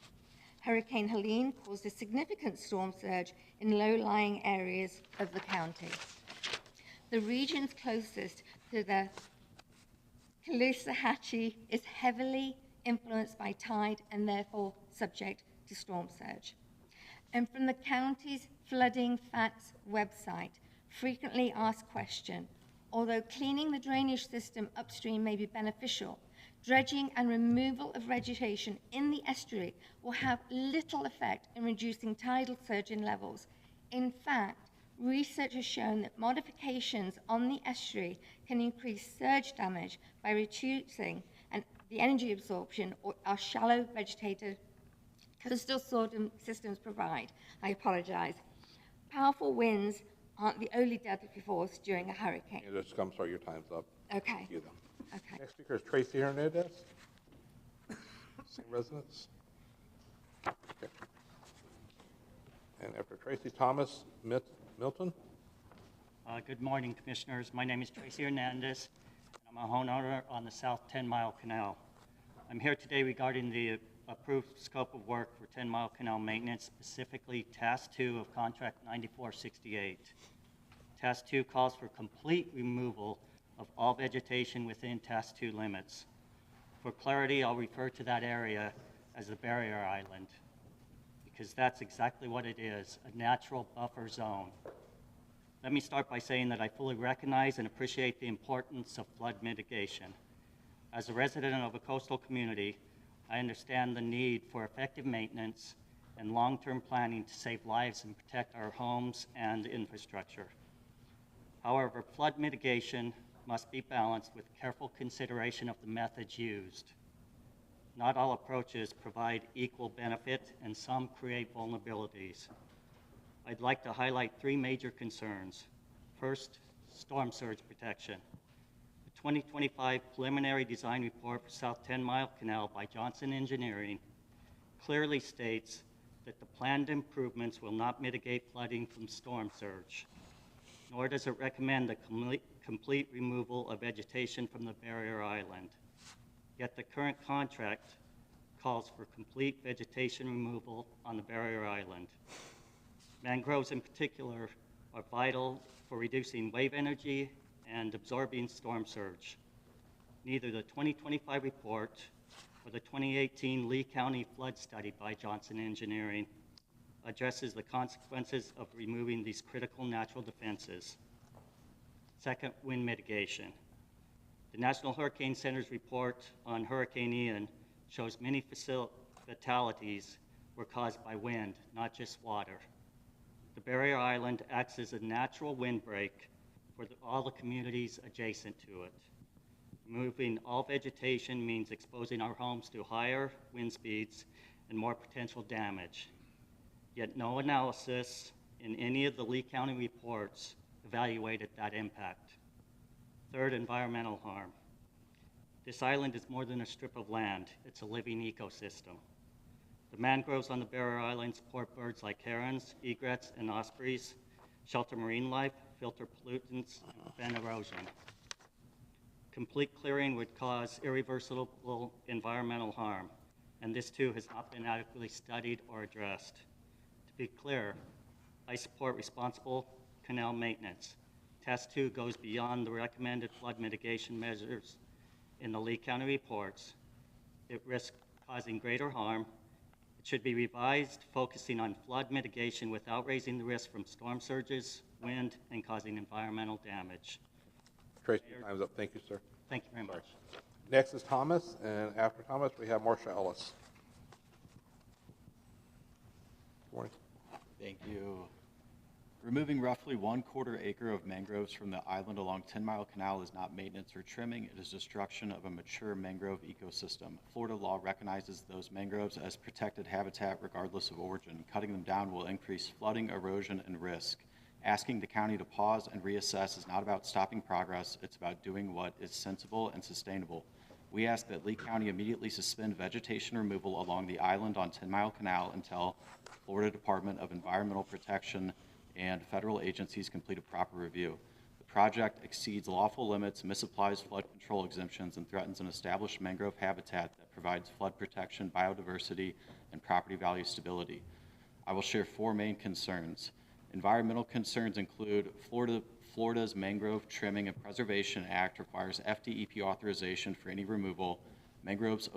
Hurricane Helene caused a significant storm surge in low-lying areas of the county. The regions closest to the Caloosahatchee is heavily influenced by tide and therefore subject to storm surge. And from the county's flooding facts website, frequently asked question, although cleaning the drainage system upstream may be beneficial, dredging and removal of vegetation in the estuary will have little effect in reducing tidal surge in levels. In fact, research has shown that modifications on the estuary can increase surge damage by reducing the energy absorption our shallow vegetated coastal systems provide. I apologize. Powerful winds aren't the only deadly force during a hurricane. I'm sorry, your time's up. Okay. Thank you, though. Okay. Next speaker is Tracy Hernandez. Same residence. Okay. And after Tracy, Thomas Milton. Good morning, Commissioners. My name is Tracy Hernandez. I'm a homeowner on the South 10 Mile Canal. I'm here today regarding the approved scope of work for 10 Mile Canal maintenance, specifically Task 2 of Contract 9468. Task 2 calls for complete removal of all vegetation within Task 2 limits. For clarity, I'll refer to that area as the barrier island, because that's exactly what it is, a natural buffer zone. Let me start by saying that I fully recognize and appreciate the importance of flood mitigation. As a resident of a coastal community, I understand the need for effective maintenance and long-term planning to save lives and protect our homes and infrastructure. However, flood mitigation must be balanced with careful consideration of the methods used. Not all approaches provide equal benefit, and some create vulnerabilities. I'd like to highlight three major concerns. First, storm surge protection. The 2025 preliminary design report for South 10 Mile Canal by Johnson Engineering clearly states that the planned improvements will not mitigate flooding from storm surge, nor does it recommend the complete removal of vegetation from the barrier island. Yet the current contract calls for complete vegetation removal on the barrier island. Mangroves in particular are vital for reducing wave energy and absorbing storm surge. Neither the 2025 report or the 2018 Lee County flood study by Johnson Engineering addresses the consequences of removing these critical natural defenses. Second, wind mitigation. The National Hurricane Center's report on Hurricane Ian shows many fatalities were caused by wind, not just water. The barrier island acts as a natural windbreak for all the communities adjacent to it. Removing all vegetation means exposing our homes to higher wind speeds and more potential damage. Yet no analysis in any of the Lee County reports evaluated that impact. Third, environmental harm. This island is more than a strip of land. It's a living ecosystem. The mangroves on the barrier island support birds like herons, egrets, and ospreys, shelter marine life, filter pollutants, and prevent erosion. Complete clearing would cause irreversible environmental harm, and this too has not been adequately studied or addressed. To be clear, I support responsible canal maintenance. Task 2 goes beyond the recommended flood mitigation measures in the Lee County reports. It risks causing greater harm. It should be revised, focusing on flood mitigation without raising the risk from storm surges, wind, and causing environmental damage. Tracy, your time's up. Thank you, sir. Thank you very much. Next is Thomas, and after Thomas, we have Marcia Ellis. Good morning. Thank you. Removing roughly 1/4 acre of mangroves from the island along 10 Mile Canal is not maintenance or trimming. It is destruction of a mature mangrove ecosystem. Florida law recognizes those mangroves as protected habitat regardless of origin. Cutting them down will increase flooding, erosion, and risk. Asking the county to pause and reassess is not about stopping progress. It's about doing what is sensible and sustainable. We ask that Lee County immediately suspend vegetation removal along the island on 10 Mile Canal until Florida Department of Environmental Protection and federal agencies complete a proper review. The project exceeds lawful limits, misapplies flood control exemptions, and threatens an established mangrove habitat that provides flood protection, biodiversity, and property value stability. I will share 4 main concerns. Environmental concerns include Florida's Mangrove Trimming and Preservation Act requires FDEP authorization for any removal. Mangroves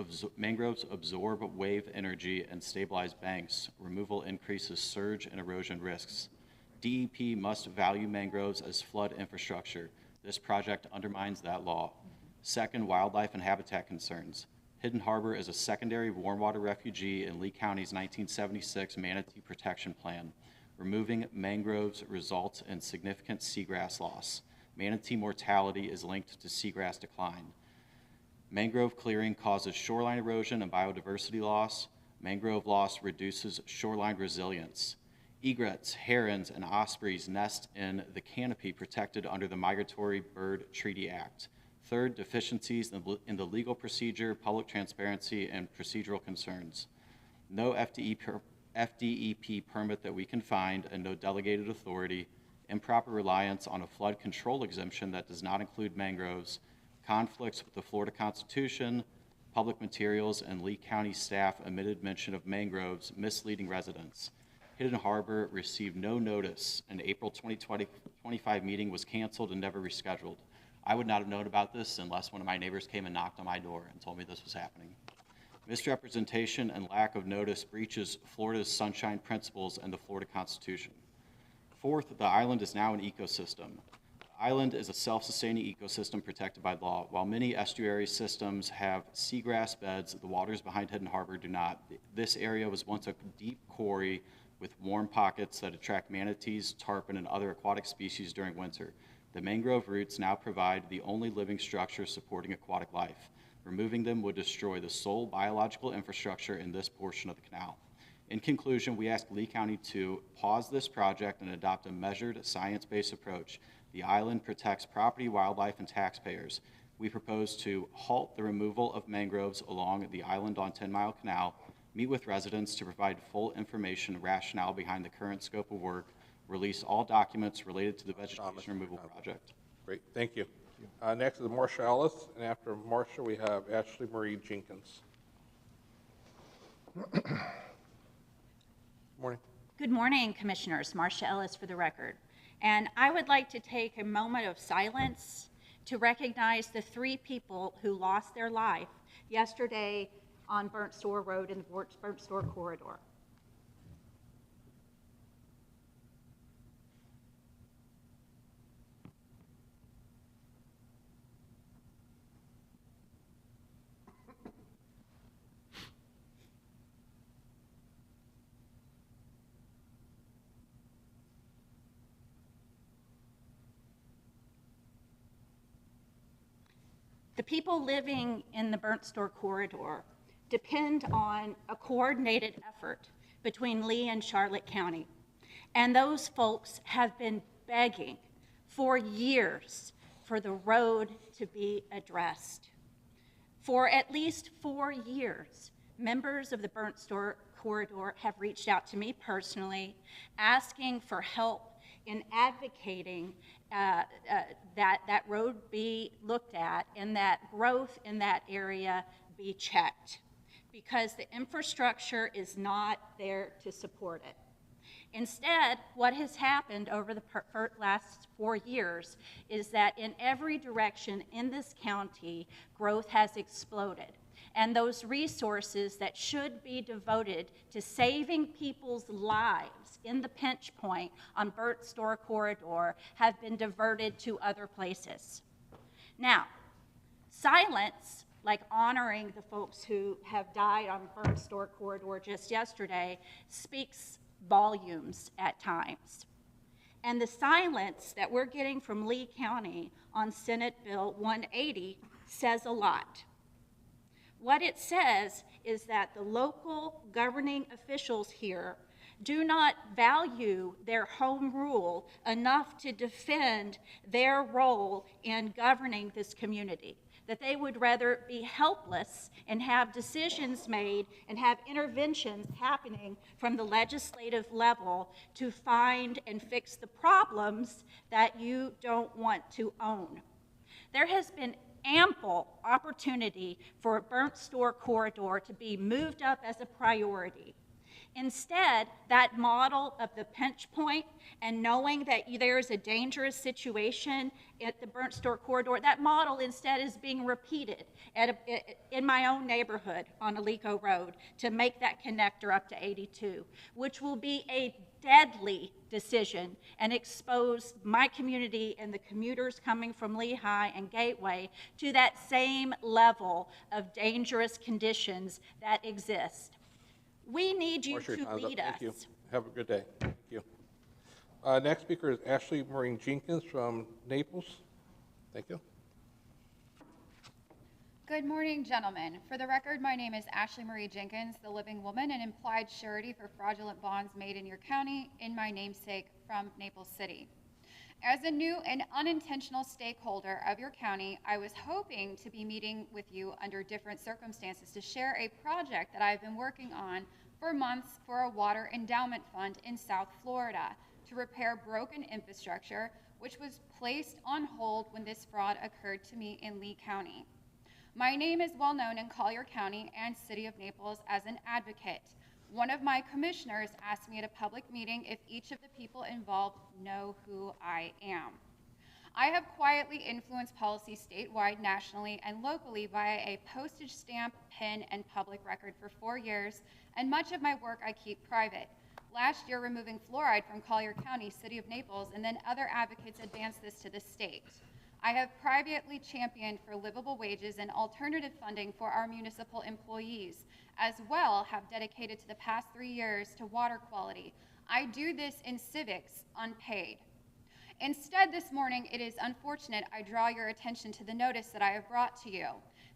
absorb wave energy and stabilize banks. Removal increases surge and erosion risks. DEP must value mangroves as flood infrastructure. This project undermines that law. Second, wildlife and habitat concerns. Hidden Harbor is a secondary warm water refugee in Lee County's 1976 Manatee Protection Plan. Removing mangroves results in significant seagrass loss. Manatee mortality is linked to seagrass decline. Mangrove clearing causes shoreline erosion and biodiversity loss. Mangrove loss reduces shoreline resilience. Egrets, herons, and ospreys nest in the canopy protected under the Migratory Bird Treaty Act. Third, deficiencies in the legal procedure, public transparency, and procedural concerns. No FDEP permit that we can find and no delegated authority, improper reliance on a flood control exemption that does not include mangroves, conflicts with the Florida Constitution, public materials, and Lee County staff omitted mention of mangroves, misleading residents. Hidden Harbor received no notice. An April 2025 meeting was canceled and never rescheduled. I would not have known about this unless one of my neighbors came and knocked on my door and told me this was happening. Misrepresentation and lack of notice breaches Florida's sunshine principles and the Florida Constitution. Fourth, the island is now an ecosystem. The island is a self-sustaining ecosystem protected by law. While many estuary systems have seagrass beds, the waters behind Hidden Harbor do not. This area was once a deep quarry with warm pockets that attract manatees, tarpon, and other aquatic species during winter. The mangrove roots now provide the only living structure supporting aquatic life. Removing them would destroy the sole biological infrastructure in this portion of the canal. In conclusion, we ask Lee County to pause this project and adopt a measured, science-based approach. The island protects property, wildlife, and taxpayers. We propose to halt the removal of mangroves along the island on 10 Mile Canal, meet with residents to provide full information and rationale behind the current scope of work, release all documents related to the vegetation removal project. Great, thank you. Next is Marcia Ellis, and after Marcia, we have Ashley Marie Jenkins. Morning. Good morning, Commissioners. Marcia Ellis for the record. And I would like to take a moment of silence to recognize the 3 people who lost their life yesterday on Burnt Store Road in the Burnt Store corridor. The people living in the Burnt Store corridor depend on a coordinated effort between Lee and Charlotte County. And those folks have been begging for years for the road to be addressed. For at least 4 years, members of the Burnt Store corridor have reached out to me personally, asking for help in advocating that road be looked at and that growth in that area be checked, because the infrastructure is not there to support it. Instead, what has happened over the last 4 years is that in every direction in this county, growth has exploded. And those resources that should be devoted to saving people's lives in the pinch point on Burnt Store corridor have been diverted to other places. Now, silence, like honoring the folks who have died on Burnt Store corridor just yesterday, speaks volumes at times. And the silence that we're getting from Lee County on Senate Bill 180 says a lot. What it says is that the local governing officials here do not value their home rule enough to defend their role in governing this community. that they would rather be helpless and have decisions made and have interventions happening from the legislative level to find and fix the problems that you don't want to own. There has been ample opportunity for a burnt store corridor to be moved up as a priority. Instead, that model of the pinch point and knowing that there's a dangerous situation at the burnt store corridor, that model instead is being repeated in my own neighborhood on Alico Road to make that connector up to 82, which will be a deadly decision and expose my community and the commuters coming from Lehigh and Gateway to that same level of dangerous conditions that exist. We need you to lead us. Thank you. Have a good day. Thank you. Next speaker is Ashley Maureen Jenkins from Naples. Thank you. Good morning, gentlemen. For the record, my name is Ashley Marie Jenkins, the living woman and implied surety for fraudulent bonds made in your county in my namesake from Naples City. As a new and unintentional stakeholder of your county, I was hoping to be meeting with you under different circumstances to share a project that I've been working on for months for a water endowment fund in South Florida to repair broken infrastructure, which was placed on hold when this fraud occurred to me in Lee County. My name is well known in Collier County and City of Naples as an advocate. One of my commissioners asked me at a public meeting if each of the people involved know who I am. I have quietly influenced policy statewide, nationally, and locally via a postage stamp, pen, and public record for 4 years, and much of my work I keep private. Last year, removing fluoride from Collier County, City of Naples, and then other advocates advanced this to the state. I have privately championed for livable wages and alternative funding for our municipal employees, as well have dedicated to the past 3 years to water quality. I do this in civics unpaid. Instead, this morning, it is unfortunate I draw your attention to the notice that I have brought to you,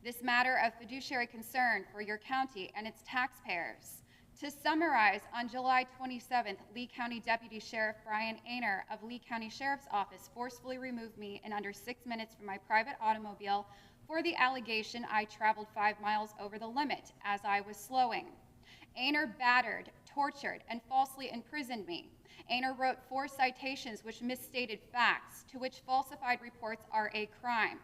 this matter of fiduciary concern for your county and its taxpayers. To summarize, on July 27th, Lee County Deputy Sheriff Brian Ainer of Lee County Sheriff's Office forcefully removed me in under 6 minutes from my private automobile for the allegation I traveled 5 miles over the limit as I was slowing. Ainer battered, tortured, and falsely imprisoned me. Ainer wrote 4 citations which misstated facts, to which falsified reports are a crime.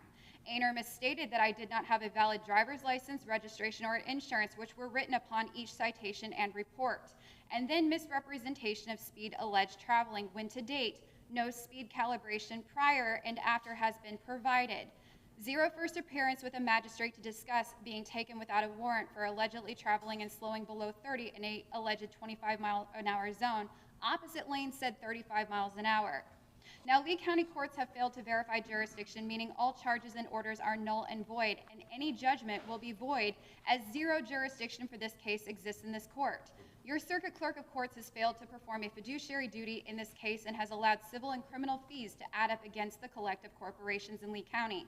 Ainer misstated that I did not have a valid driver's license, registration, or insurance, which were written upon each citation and report, and then misrepresentation of speed alleged traveling, when to date, no speed calibration prior and after has been provided. 0 first appearance with a magistrate to discuss being taken without a warrant for allegedly traveling and slowing below 30 in a alleged 25-mile-an-hour zone. Opposite lane said 35 miles an hour. Now, Lee County courts have failed to verify jurisdiction, meaning all charges and orders are null and void, and any judgment will be void as 0 jurisdiction for this case exists in this court. Your circuit clerk of courts has failed to perform a fiduciary duty in this case and has allowed civil and criminal fees to add up against the collective corporations in Lee County.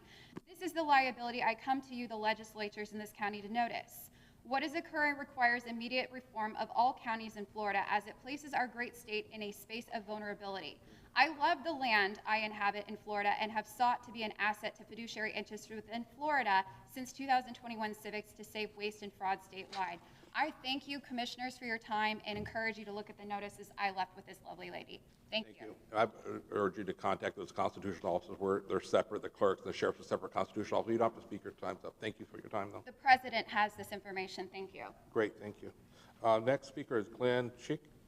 This is the liability I come to you, the legislatures in this county, to notice. What is occurring requires immediate reform of all counties in Florida, as it places our great state in a space of vulnerability. I love the land I inhabit in Florida and have sought to be an asset to fiduciary interests within Florida since 2021 civics to save waste and fraud statewide. I thank you, commissioners, for your time and encourage you to look at the notices I left with this lovely lady. Thank you. I urge you to contact those constitutional officers where they're separate. The clerks and the sheriffs are separate constitutional officers. You don't have to speak your time's up. Thank you for your time, though. The president has this information. Thank you. Great, thank you. Next speaker is Glenn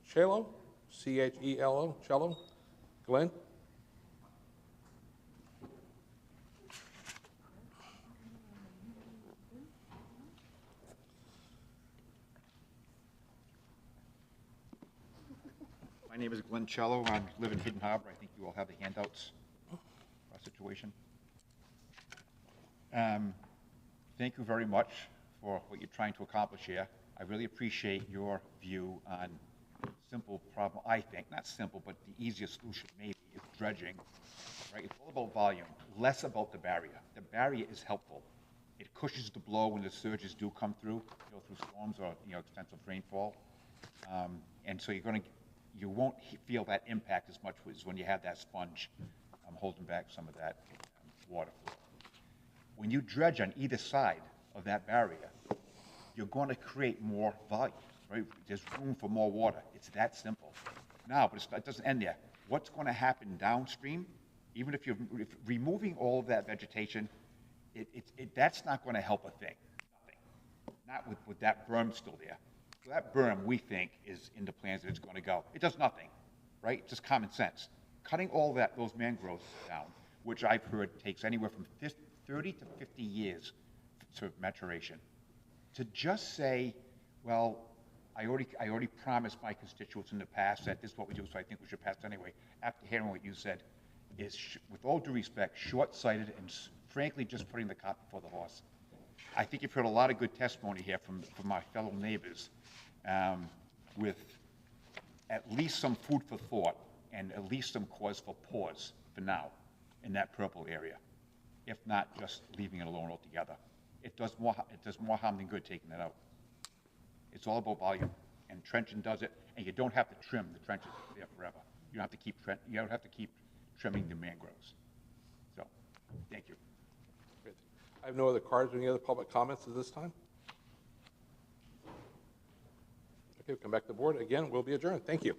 Chelo, C-H-E-L-O, Cello. Glenn? My name is Glenn Cello. I live in Hidden Harbor. I think you all have the handouts for our situation. Thank you very much for what you're trying to accomplish here. I really appreciate your view on simple problem, I think. Not simple, but the easiest solution maybe is dredging. Right? It's all about volume, less about the barrier. The barrier is helpful. It cushions the blow when the surges do come through, through storms or extensive rainfall. And so you won't feel that impact as much as when you have that sponge holding back some of that water flow. When you dredge on either side of that barrier, you're going to create more volume, right? There's room for more water. It's that simple. Now, but it doesn't end there. What's going to happen downstream, even if if removing all of that vegetation, that's not going to help a thing. Nothing. Not with that berm still there. So that berm, we think, is in the plans that it's going to go. It does nothing, right? Just common sense. Cutting all those mangroves down, which I've heard takes anywhere from 30 to 50 years to maturation. To just say, well, I already promised my constituents in the past that this is what we do, so I think we should pass it anyway. After hearing what you said, is, with all due respect, short-sighted and frankly just putting the cart before the horse. I think you've heard a lot of good testimony here from my fellow neighbors, with at least some food for thought and at least some cause for pause for now in that purple area, if not just leaving it alone altogether. It does more harm than good taking it out. It's all about volume, and trenching does it, and you don't have to trim the trenches there forever. You don't have to keep trimming the mangroves. So, thank you. Great. I have no other cards or any other public comments at this time. Okay, we'll come back to the board. Again, we'll be adjourned. Thank you.